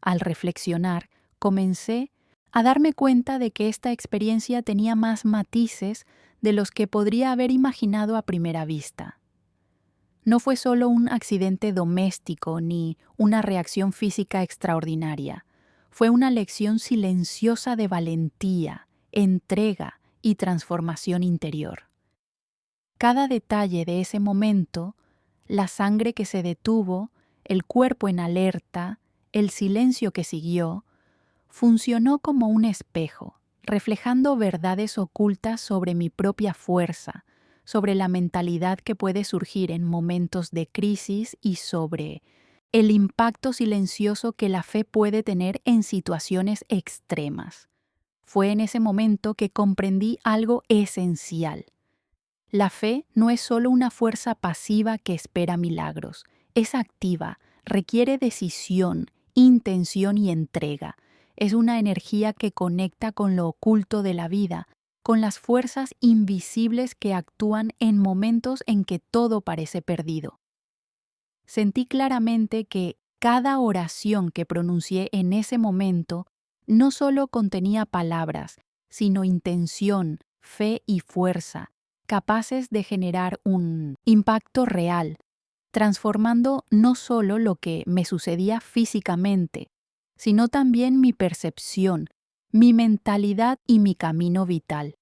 Speaker 1: Al reflexionar, comencé a darme cuenta de que esta experiencia tenía más matices de los que podría haber imaginado a primera vista. No fue solo un accidente doméstico ni una reacción física extraordinaria. Fue una lección silenciosa de valentía, entrega y transformación interior. Cada detalle de ese momento, la sangre que se detuvo, el cuerpo en alerta, el silencio que siguió, funcionó como un espejo, reflejando verdades ocultas sobre mi propia fuerza, sobre la mentalidad que puede surgir en momentos de crisis y sobre el impacto silencioso que la fe puede tener en situaciones extremas. Fue en ese momento que comprendí algo esencial. La fe no es solo una fuerza pasiva que espera milagros, es activa, requiere decisión, intención y entrega. Es una energía que conecta con lo oculto de la vida, con las fuerzas invisibles que actúan en momentos en que todo parece perdido. Sentí claramente que cada oración que pronuncié en ese momento no solo contenía palabras, sino intención, fe y fuerza, capaces de generar un impacto real, transformando no solo lo que me sucedía físicamente, sino también mi percepción, mi mentalidad y mi camino vital.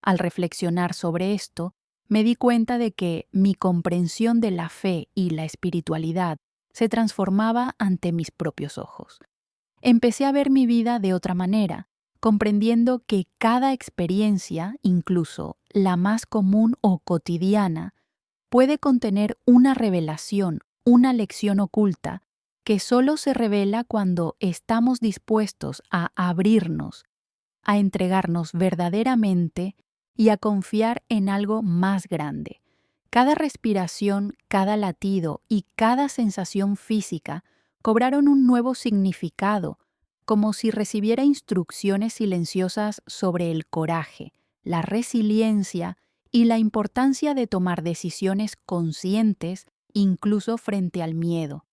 Speaker 1: Al reflexionar sobre esto, me di cuenta de que mi comprensión de la fe y la espiritualidad se transformaba ante mis propios ojos. Empecé a ver mi vida de otra manera, comprendiendo que cada experiencia, incluso la más común o cotidiana, puede contener una revelación, una lección oculta, que solo se revela cuando estamos dispuestos a abrirnos, a entregarnos verdaderamente y a confiar en algo más grande. Cada respiración, cada latido y cada sensación física cobraron un nuevo significado, como si recibiera instrucciones silenciosas sobre el coraje, la resiliencia y la importancia de tomar decisiones conscientes incluso frente al miedo.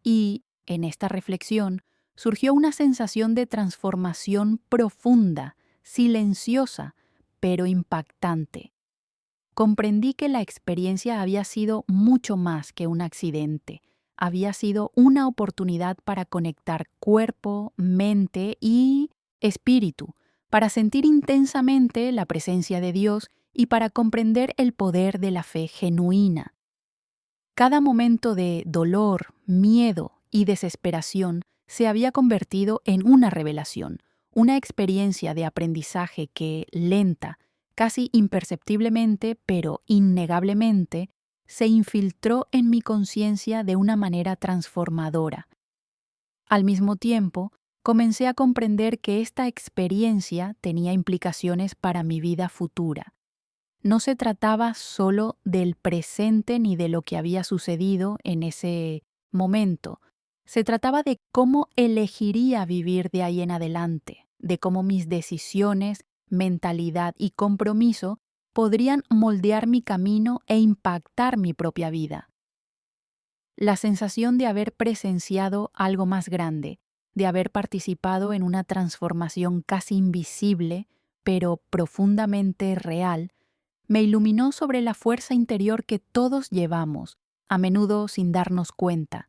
Speaker 1: Y, en esta reflexión, surgió una sensación de transformación profunda, silenciosa, pero impactante. Comprendí que la experiencia había sido mucho más que un accidente. Había sido una oportunidad para conectar cuerpo, mente y espíritu, para sentir intensamente la presencia de Dios y para comprender el poder de la fe genuina. Cada momento de dolor, miedo y desesperación se había convertido en una revelación, una experiencia de aprendizaje que, lenta, casi imperceptiblemente, pero innegablemente, se infiltró en mi conciencia de una manera transformadora. Al mismo tiempo, comencé a comprender que esta experiencia tenía implicaciones para mi vida futura. No se trataba solo del presente ni de lo que había sucedido en ese momento. Se trataba de cómo elegiría vivir de ahí en adelante, de cómo mis decisiones, mentalidad y compromiso podrían moldear mi camino e impactar mi propia vida. La sensación de haber presenciado algo más grande, de haber participado en una transformación casi invisible, pero profundamente real, me iluminó sobre la fuerza interior que todos llevamos, a menudo sin darnos cuenta.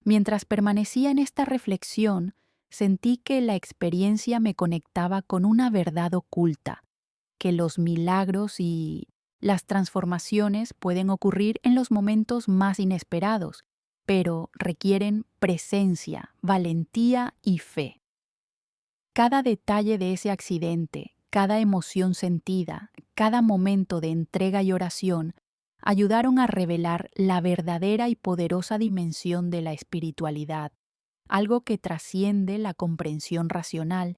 Speaker 1: Mientras permanecía en esta reflexión, sentí que la experiencia me conectaba con una verdad oculta. que los milagros y las transformaciones pueden ocurrir en los momentos más inesperados, pero requieren presencia, valentía y fe. Cada detalle de ese accidente, cada emoción sentida, cada momento de entrega y oración ayudaron a revelar la verdadera y poderosa dimensión de la espiritualidad, algo que trasciende la comprensión racional,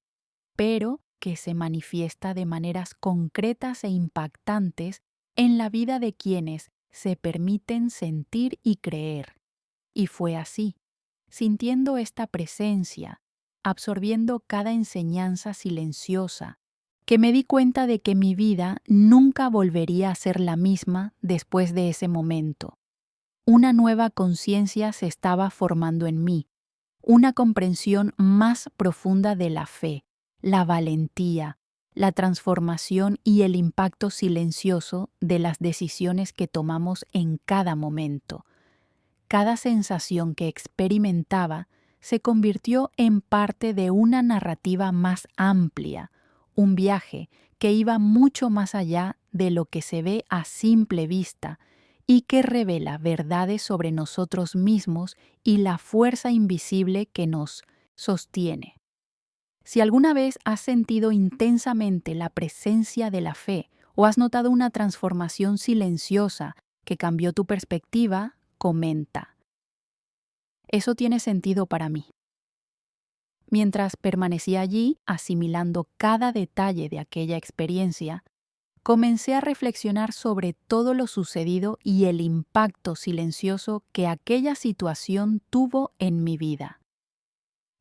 Speaker 1: pero que se manifiesta de maneras concretas e impactantes en la vida de quienes se permiten sentir y creer. Y fue así, sintiendo esta presencia, absorbiendo cada enseñanza silenciosa, que me di cuenta de que mi vida nunca volvería a ser la misma después de ese momento. Una nueva conciencia se estaba formando en mí, una comprensión más profunda de la fe, la valentía, la transformación y el impacto silencioso de las decisiones que tomamos en cada momento. Cada sensación que experimentaba se convirtió en parte de una narrativa más amplia, un viaje que iba mucho más allá de lo que se ve a simple vista y que revela verdades sobre nosotros mismos y la fuerza invisible que nos sostiene. Si alguna vez has sentido intensamente la presencia de la fe o has notado una transformación silenciosa que cambió tu perspectiva, comenta. Eso tiene sentido para mí. Mientras permanecía allí, asimilando cada detalle de aquella experiencia, comencé a reflexionar sobre todo lo sucedido y el impacto silencioso que aquella situación tuvo en mi vida.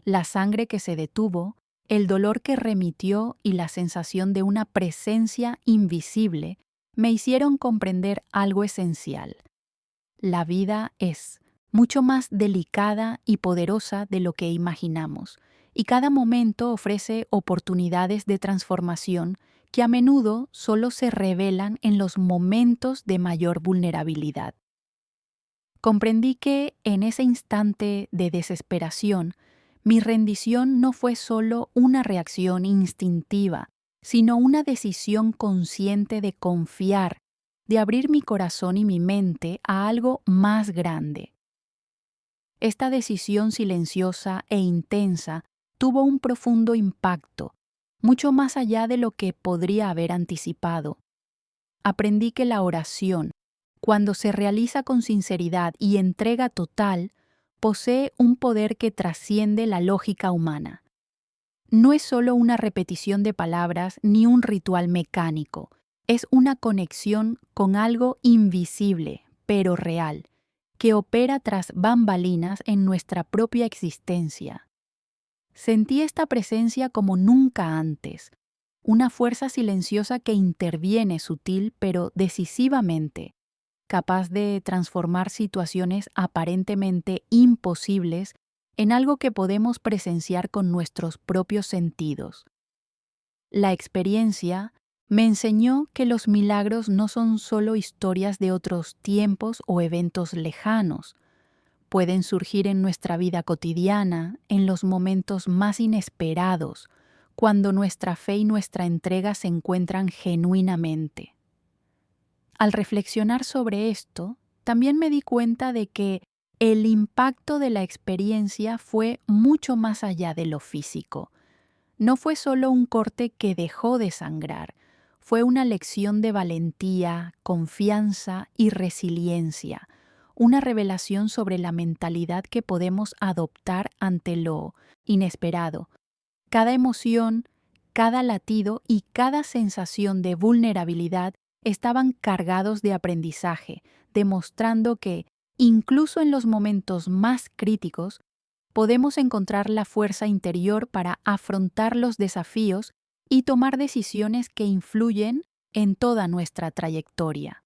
Speaker 1: La sangre que se detuvo, el dolor que remitió y la sensación de una presencia invisible me hicieron comprender algo esencial. La vida es mucho más delicada y poderosa de lo que imaginamos, y cada momento ofrece oportunidades de transformación que a menudo solo se revelan en los momentos de mayor vulnerabilidad. Comprendí que, en ese instante de desesperación, mi rendición no fue solo una reacción instintiva, sino una decisión consciente de confiar, de abrir mi corazón y mi mente a algo más grande. Esta decisión silenciosa e intensa tuvo un profundo impacto, mucho más allá de lo que podría haber anticipado. Aprendí que la oración, cuando se realiza con sinceridad y entrega total, posee un poder que trasciende la lógica humana. No es solo una repetición de palabras ni un ritual mecánico, es una conexión con algo invisible, pero real, que opera tras bambalinas en nuestra propia existencia. Sentí esta presencia como nunca antes, una fuerza silenciosa que interviene sutil pero decisivamente, capaz de transformar situaciones aparentemente imposibles en algo que podemos presenciar con nuestros propios sentidos. La experiencia me enseñó que los milagros no son solo historias de otros tiempos o eventos lejanos. Pueden surgir en nuestra vida cotidiana, en los momentos más inesperados, cuando nuestra fe y nuestra entrega se encuentran genuinamente. Al reflexionar sobre esto, también me di cuenta de que el impacto de la experiencia fue mucho más allá de lo físico. No fue solo un corte que dejó de sangrar, fue una lección de valentía, confianza y resiliencia, una revelación sobre la mentalidad que podemos adoptar ante lo inesperado. Cada emoción, cada latido y cada sensación de vulnerabilidad estaban cargados de aprendizaje, demostrando que, incluso en los momentos más críticos, podemos encontrar la fuerza interior para afrontar los desafíos y tomar decisiones que influyen en toda nuestra trayectoria.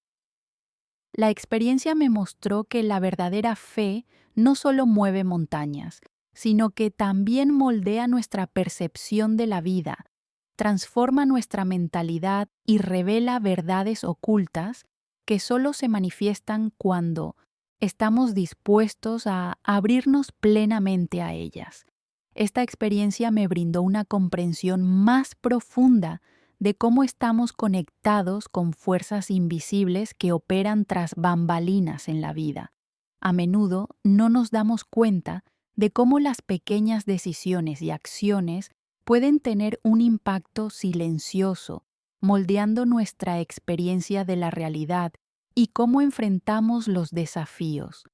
Speaker 1: La experiencia me mostró que la verdadera fe no solo mueve montañas, sino que también moldea nuestra percepción de la vida, transforma nuestra mentalidad y revela verdades ocultas que solo se manifiestan cuando estamos dispuestos a abrirnos plenamente a ellas. Esta experiencia me brindó una comprensión más profunda de cómo estamos conectados con fuerzas invisibles que operan tras bambalinas en la vida. A menudo no nos damos cuenta de cómo las pequeñas decisiones y acciones pueden tener un impacto silencioso, moldeando nuestra experiencia de la realidad y cómo enfrentamos los desafíos.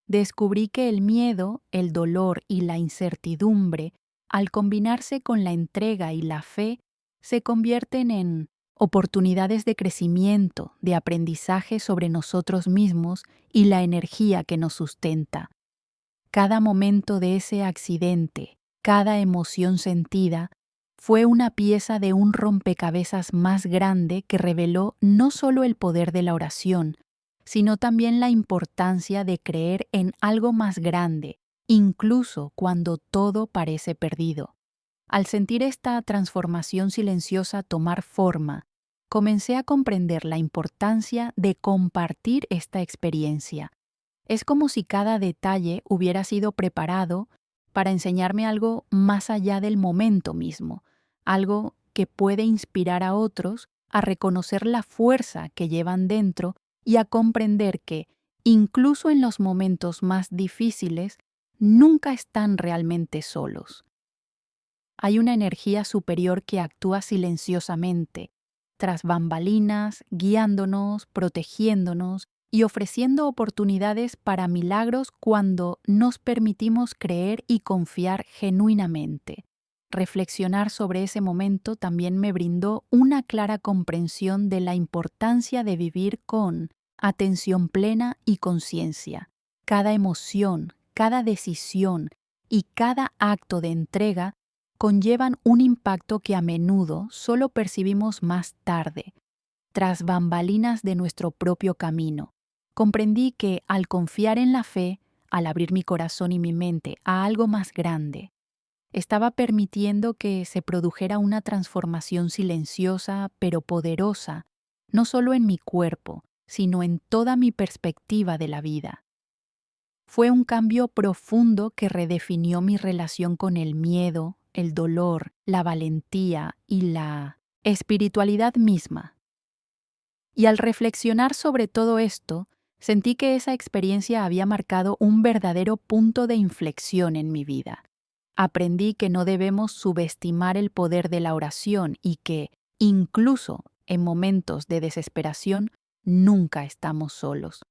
Speaker 1: Descubrí que el miedo, el dolor y la incertidumbre, al combinarse con la entrega y la fe, se convierten en oportunidades de crecimiento, de aprendizaje sobre nosotros mismos y la energía que nos sustenta. Cada momento de ese accidente, cada emoción sentida, fue una pieza de un rompecabezas más grande que reveló no solo el poder de la oración, sino también la importancia de creer en algo más grande, incluso cuando todo parece perdido. Al sentir esta transformación silenciosa tomar forma, comencé a comprender la importancia de compartir esta experiencia. Es como si cada detalle hubiera sido preparado para enseñarme algo más allá del momento mismo, algo que puede inspirar a otros a reconocer la fuerza que llevan dentro y a comprender que, incluso en los momentos más difíciles, nunca están realmente solos. Hay una energía superior que actúa silenciosamente, tras bambalinas, guiándonos, protegiéndonos y ofreciendo oportunidades para milagros cuando nos permitimos creer y confiar genuinamente. Reflexionar sobre ese momento también me brindó una clara comprensión de la importancia de vivir con atención plena y conciencia. Cada emoción, cada decisión y cada acto de entrega conllevan un impacto que a menudo solo percibimos más tarde, tras bambalinas de nuestro propio camino. Comprendí que al confiar en la fe, al abrir mi corazón y mi mente a algo más grande, estaba permitiendo que se produjera una transformación silenciosa pero poderosa, no solo en mi cuerpo, sino en toda mi perspectiva de la vida. Fue un cambio profundo que redefinió mi relación con el miedo, el dolor, la valentía y la espiritualidad misma. Y al reflexionar sobre todo esto, sentí que esa experiencia había marcado un verdadero punto de inflexión en mi vida. Aprendí que no debemos subestimar el poder de la oración y que, incluso en momentos de desesperación, nunca estamos solos.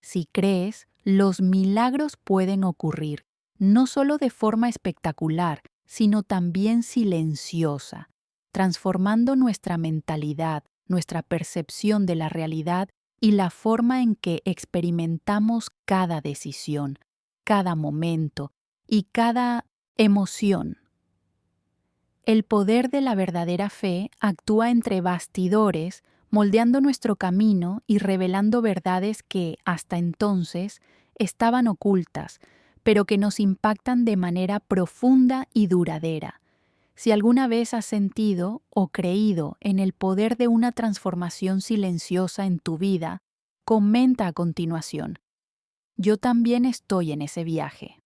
Speaker 1: Si crees, los milagros pueden ocurrir, no solo de forma espectacular, sino también silenciosa, transformando nuestra mentalidad, nuestra percepción de la realidad y la forma en que experimentamos cada decisión, cada momento y cada emoción. El poder de la verdadera fe actúa entre bastidores, moldeando nuestro camino y revelando verdades que, hasta entonces, estaban ocultas, pero que nos impactan de manera profunda y duradera. Si alguna vez has sentido o creído en el poder de una transformación silenciosa en tu vida, comenta a continuación. Yo también estoy en ese viaje.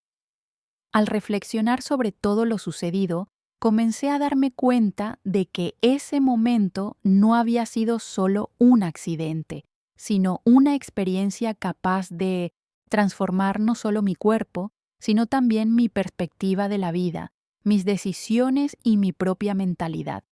Speaker 1: Al reflexionar sobre todo lo sucedido, comencé a darme cuenta de que ese momento no había sido solo un accidente, sino una experiencia capaz de transformar no solo mi cuerpo, sino también mi perspectiva de la vida, mis decisiones y mi propia mentalidad.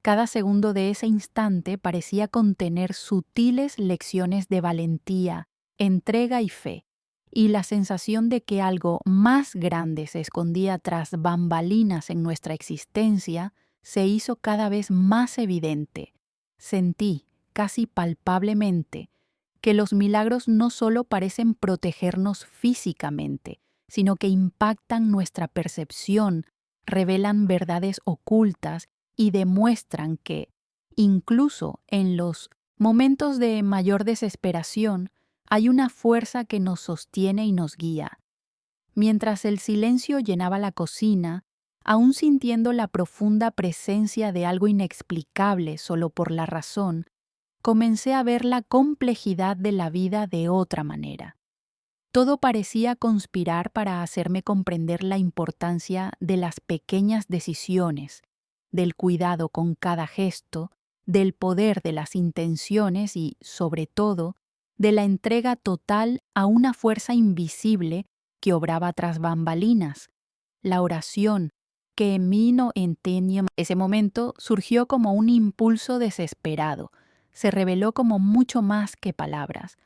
Speaker 1: Cada segundo de ese instante parecía contener sutiles lecciones de valentía, entrega y fe, y la sensación de que algo más grande se escondía tras bambalinas en nuestra existencia se hizo cada vez más evidente. Sentí, casi palpablemente, que los milagros no solo parecen protegernos físicamente, sino que impactan nuestra percepción, revelan verdades ocultas y demuestran que, incluso en los momentos de mayor desesperación, hay una fuerza que nos sostiene y nos guía. Mientras el silencio llenaba la cocina, aún sintiendo la profunda presencia de algo inexplicable solo por la razón, comencé a ver la complejidad de la vida de otra manera. Todo parecía conspirar para hacerme comprender la importancia de las pequeñas decisiones, del cuidado con cada gesto, del poder de las intenciones y, sobre todo, de la entrega total a una fuerza invisible que obraba tras bambalinas. La oración, que en mí no entendía, ese momento surgió como un impulso desesperado, se reveló como mucho más que palabras.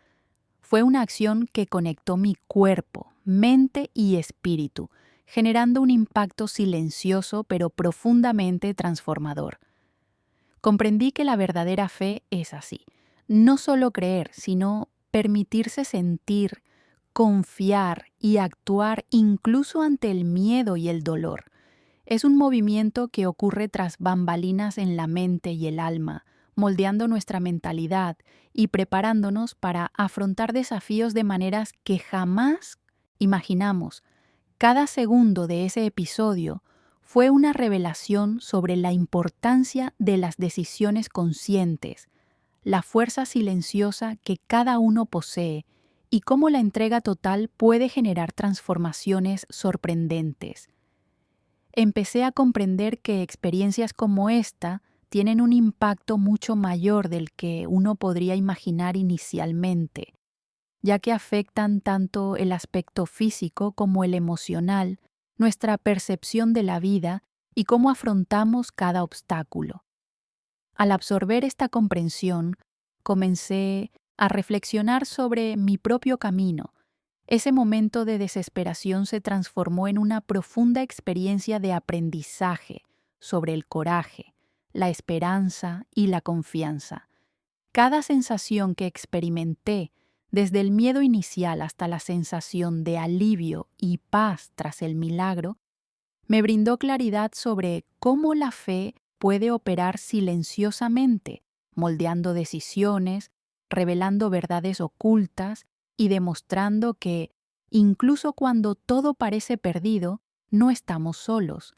Speaker 1: Fue una acción que conectó mi cuerpo, mente y espíritu, generando un impacto silencioso pero profundamente transformador. Comprendí que la verdadera fe es así, no solo creer, sino permitirse sentir, confiar y actuar incluso ante el miedo y el dolor. Es un movimiento que ocurre tras bambalinas en la mente y el alma, moldeando nuestra mentalidad y preparándonos para afrontar desafíos de maneras que jamás imaginamos. Cada segundo de ese episodio fue una revelación sobre la importancia de las decisiones conscientes, la fuerza silenciosa que cada uno posee y cómo la entrega total puede generar transformaciones sorprendentes. Empecé a comprender que experiencias como esta tienen un impacto mucho mayor del que uno podría imaginar inicialmente, ya que afectan tanto el aspecto físico como el emocional, nuestra percepción de la vida y cómo afrontamos cada obstáculo. Al absorber esta comprensión, comencé a reflexionar sobre mi propio camino. Ese momento de desesperación se transformó en una profunda experiencia de aprendizaje sobre el coraje, la esperanza y la confianza. Cada sensación que experimenté, desde el miedo inicial hasta la sensación de alivio y paz tras el milagro, me brindó claridad sobre cómo la fe puede operar silenciosamente, moldeando decisiones, revelando verdades ocultas y demostrando que, incluso cuando todo parece perdido, no estamos solos.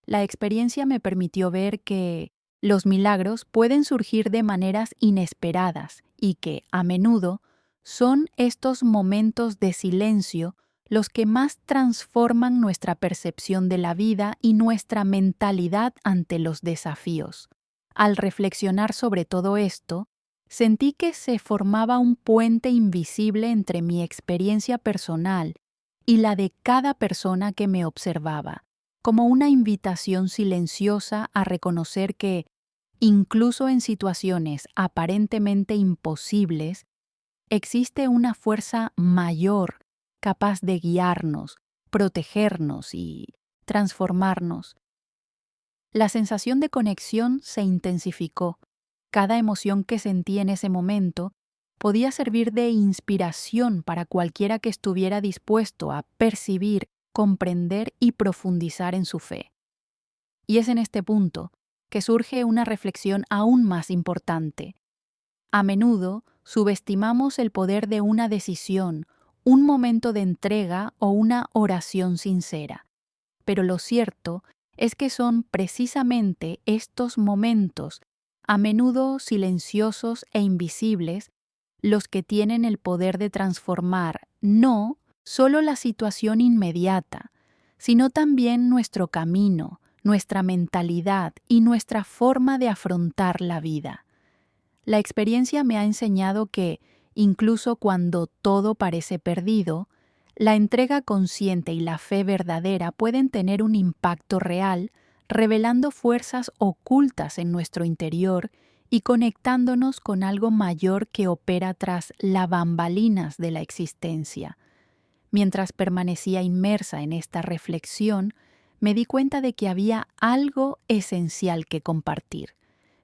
Speaker 1: La experiencia me permitió ver que los milagros pueden surgir de maneras inesperadas y que, a menudo, son estos momentos de silencio los que más transforman nuestra percepción de la vida y nuestra mentalidad ante los desafíos. Al reflexionar sobre todo esto, sentí que se formaba un puente invisible entre mi experiencia personal y la de cada persona que me observaba, como una invitación silenciosa a reconocer que, incluso en situaciones aparentemente imposibles, existe una fuerza mayor capaz de guiarnos, protegernos y transformarnos. La sensación de conexión se intensificó. Cada emoción que sentí en ese momento podía servir de inspiración para cualquiera que estuviera dispuesto a percibir, comprender y profundizar en su fe. Y es en este punto que surge una reflexión aún más importante. A menudo subestimamos el poder de una decisión, un momento de entrega o una oración sincera. Pero lo cierto es que son precisamente estos momentos, a menudo silenciosos e invisibles, los que tienen el poder de transformar no solo la situación inmediata, sino también nuestro camino, nuestra mentalidad y nuestra forma de afrontar la vida. La experiencia me ha enseñado que, incluso cuando todo parece perdido, la entrega consciente y la fe verdadera pueden tener un impacto real, revelando fuerzas ocultas en nuestro interior y conectándonos con algo mayor que opera tras las bambalinas de la existencia. Mientras permanecía inmersa en esta reflexión, me di cuenta de que había algo esencial que compartir.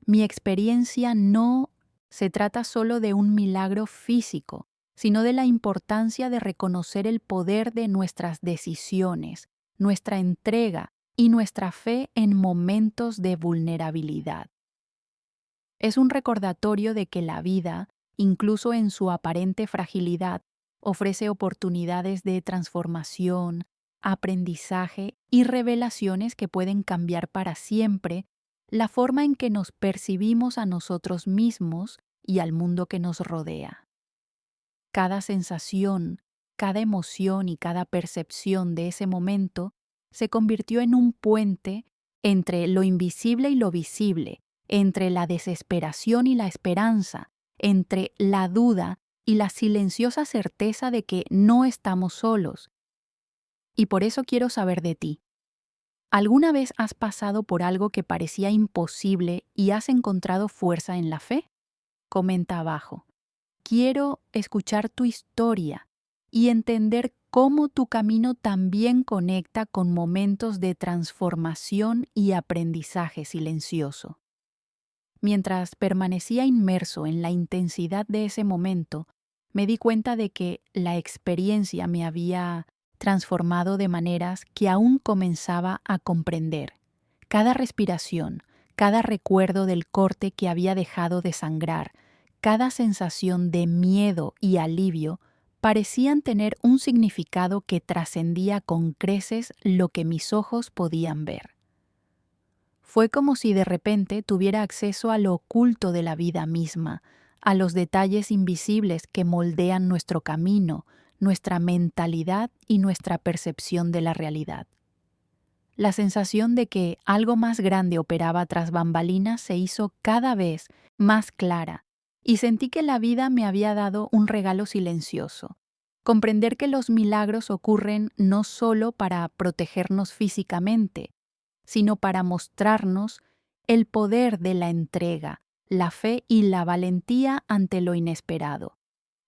Speaker 1: Mi experiencia no se trata solo de un milagro físico, sino de la importancia de reconocer el poder de nuestras decisiones, nuestra entrega y nuestra fe en momentos de vulnerabilidad. Es un recordatorio de que la vida, incluso en su aparente fragilidad, ofrece oportunidades de transformación, aprendizaje y revelaciones que pueden cambiar para siempre la forma en que nos percibimos a nosotros mismos y al mundo que nos rodea. Cada sensación, cada emoción y cada percepción de ese momento se convirtió en un puente entre lo invisible y lo visible, entre la desesperación y la esperanza, entre la duda y la silenciosa certeza de que no estamos solos. Y por eso quiero saber de ti. ¿Alguna vez has pasado por algo que parecía imposible y has encontrado fuerza en la fe? Comenta abajo. Quiero escuchar tu historia y entender cómo tu camino también conecta con momentos de transformación y aprendizaje silencioso. Mientras permanecía inmerso en la intensidad de ese momento, me di cuenta de que la experiencia me había transformado de maneras que aún comenzaba a comprender. Cada respiración, cada recuerdo del corte que había dejado de sangrar, cada sensación de miedo y alivio parecían tener un significado que trascendía con creces lo que mis ojos podían ver. Fue como si de repente tuviera acceso a lo oculto de la vida misma, a los detalles invisibles que moldean nuestro camino, nuestra mentalidad y nuestra percepción de la realidad. La sensación de que algo más grande operaba tras bambalinas se hizo cada vez más clara y sentí que la vida me había dado un regalo silencioso. Comprender que los milagros ocurren no solo para protegernos físicamente, sino para mostrarnos el poder de la entrega, la fe y la valentía ante lo inesperado.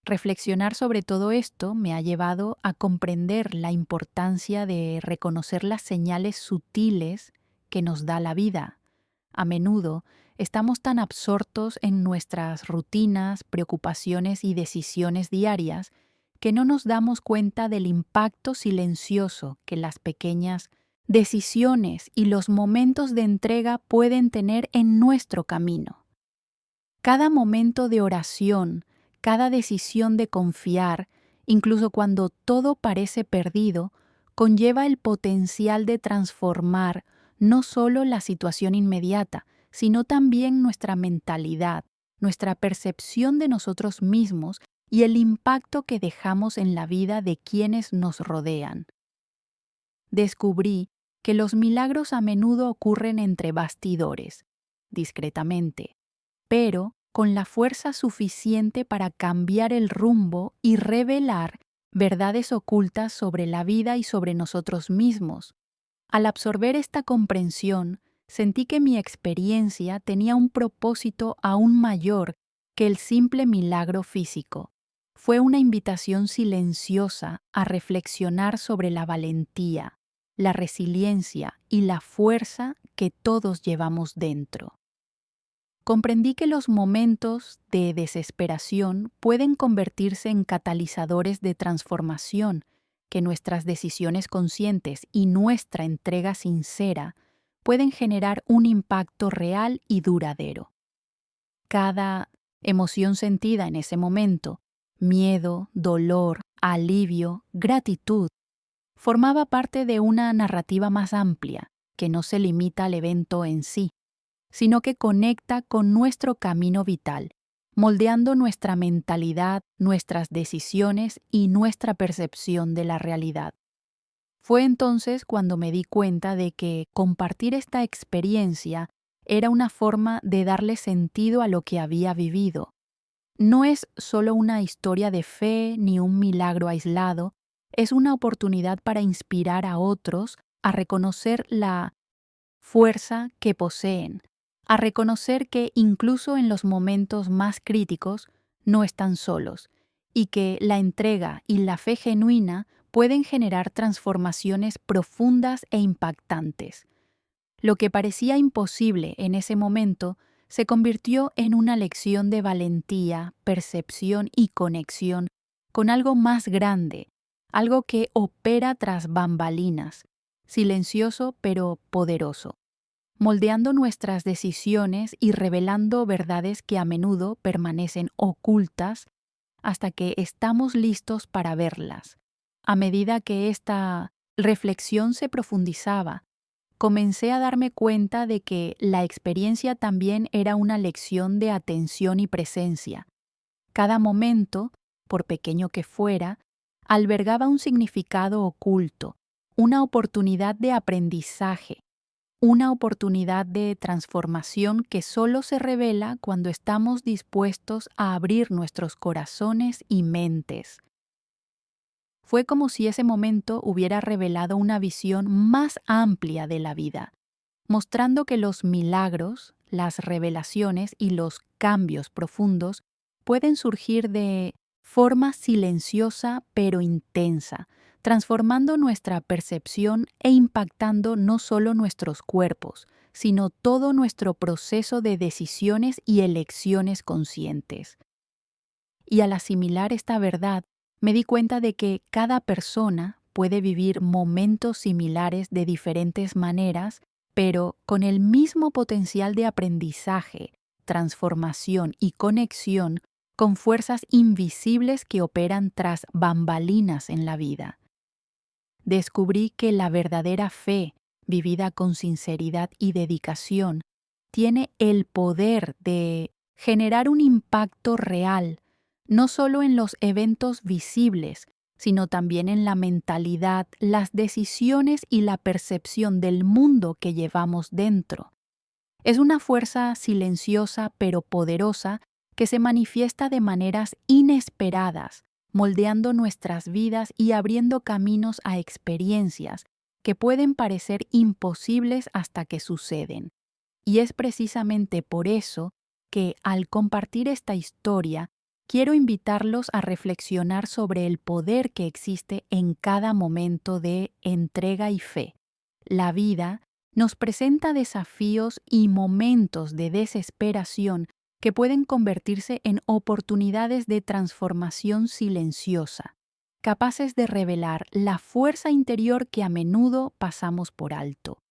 Speaker 1: Reflexionar sobre todo esto me ha llevado a comprender la importancia de reconocer las señales sutiles que nos da la vida. A menudo estamos tan absortos en nuestras rutinas, preocupaciones y decisiones diarias que no nos damos cuenta del impacto silencioso que las pequeñas decisiones y los momentos de entrega pueden tener en nuestro camino. Cada momento de oración, cada decisión de confiar, incluso cuando todo parece perdido, conlleva el potencial de transformar no solo la situación inmediata, sino también nuestra mentalidad, nuestra percepción de nosotros mismos y el impacto que dejamos en la vida de quienes nos rodean. Descubrí que los milagros a menudo ocurren entre bastidores, discretamente, pero con la fuerza suficiente para cambiar el rumbo y revelar verdades ocultas sobre la vida y sobre nosotros mismos. Al absorber esta comprensión, sentí que mi experiencia tenía un propósito aún mayor que el simple milagro físico. Fue una invitación silenciosa a reflexionar sobre la valentía, la resiliencia y la fuerza que todos llevamos dentro. Comprendí que los momentos de desesperación pueden convertirse en catalizadores de transformación, que nuestras decisiones conscientes y nuestra entrega sincera pueden generar un impacto real y duradero. Cada emoción sentida en ese momento, miedo, dolor, alivio, gratitud, formaba parte de una narrativa más amplia que no se limita al evento en sí, sino que conecta con nuestro camino vital, moldeando nuestra mentalidad, nuestras decisiones y nuestra percepción de la realidad. Fue entonces cuando me di cuenta de que compartir esta experiencia era una forma de darle sentido a lo que había vivido. No es solo una historia de fe ni un milagro aislado, es una oportunidad para inspirar a otros a reconocer la fuerza que poseen, a reconocer que incluso en los momentos más críticos no están solos y que la entrega y la fe genuina pueden generar transformaciones profundas e impactantes. Lo que parecía imposible en ese momento se convirtió en una lección de valentía, percepción y conexión con algo más grande, algo que opera tras bambalinas, silencioso pero poderoso, moldeando nuestras decisiones y revelando verdades que a menudo permanecen ocultas hasta que estamos listos para verlas. A medida que esta reflexión se profundizaba, comencé a darme cuenta de que la experiencia también era una lección de atención y presencia. Cada momento, por pequeño que fuera, albergaba un significado oculto, una oportunidad de aprendizaje. una oportunidad de transformación que solo se revela cuando estamos dispuestos a abrir nuestros corazones y mentes. Fue como si ese momento hubiera revelado una visión más amplia de la vida, mostrando que los milagros, las revelaciones y los cambios profundos pueden surgir de forma silenciosa pero intensa, transformando nuestra percepción e impactando no solo nuestros cuerpos, sino todo nuestro proceso de decisiones y elecciones conscientes. Y al asimilar esta verdad, me di cuenta de que cada persona puede vivir momentos similares de diferentes maneras, pero con el mismo potencial de aprendizaje, transformación y conexión con fuerzas invisibles que operan tras bambalinas en la vida. Descubrí que la verdadera fe, vivida con sinceridad y dedicación, tiene el poder de generar un impacto real, no solo en los eventos visibles, sino también en la mentalidad, las decisiones y la percepción del mundo que llevamos dentro. Es una fuerza silenciosa pero poderosa que se manifiesta de maneras inesperadas, moldeando nuestras vidas y abriendo caminos a experiencias que pueden parecer imposibles hasta que suceden. Y es precisamente por eso que, al compartir esta historia, quiero invitarlos a reflexionar sobre el poder que existe en cada momento de entrega y fe. La vida nos presenta desafíos y momentos de desesperación que pueden convertirse en oportunidades de transformación silenciosa, capaces de revelar la fuerza interior que a menudo pasamos por alto.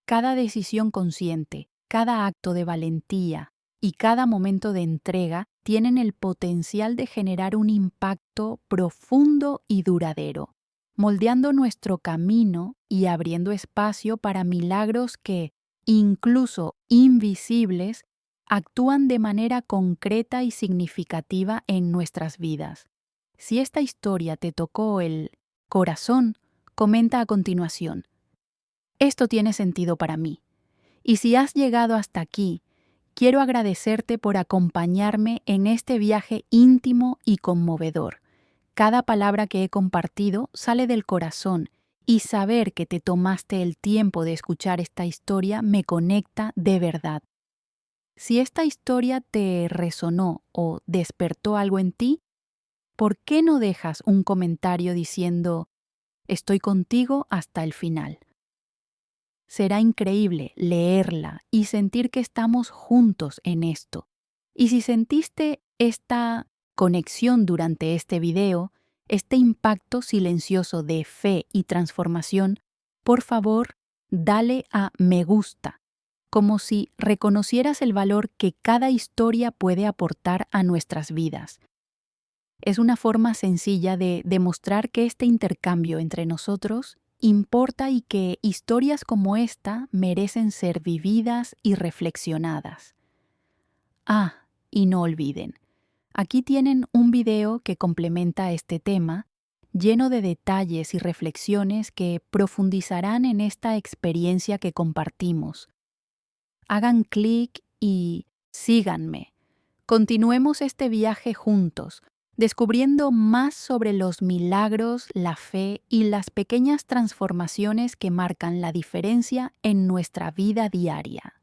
Speaker 1: Cada decisión consciente, cada acto de valentía y cada momento de entrega tienen el potencial de generar un impacto profundo y duradero, moldeando nuestro camino y abriendo espacio para milagros que, incluso invisibles, actúan de manera concreta y significativa en nuestras vidas. Si esta historia te tocó el corazón, comenta a continuación: esto tiene sentido para mí. Y si has llegado hasta aquí, quiero agradecerte por acompañarme en este viaje íntimo y conmovedor. Cada palabra que he compartido sale del corazón y saber que te tomaste el tiempo de escuchar esta historia me conecta de verdad. Si esta historia te resonó o despertó algo en ti, ¿por qué no dejas un comentario diciendo «Estoy contigo hasta el final»? Será increíble leerla y sentir que estamos juntos en esto. Y si sentiste esta conexión durante este video, este impacto silencioso de fe y transformación, por favor, dale a me gusta, como si reconocieras el valor que cada historia puede aportar a nuestras vidas. Es una forma sencilla de demostrar que este intercambio entre nosotros importa y que historias como esta merecen ser vividas y reflexionadas. Y no olviden, aquí tienen un video que complementa este tema, lleno de detalles y reflexiones que profundizarán en esta experiencia que compartimos. Hagan clic y síganme. Continuemos este viaje juntos, descubriendo más sobre los milagros, la fe y las pequeñas transformaciones que marcan la diferencia en nuestra vida diaria.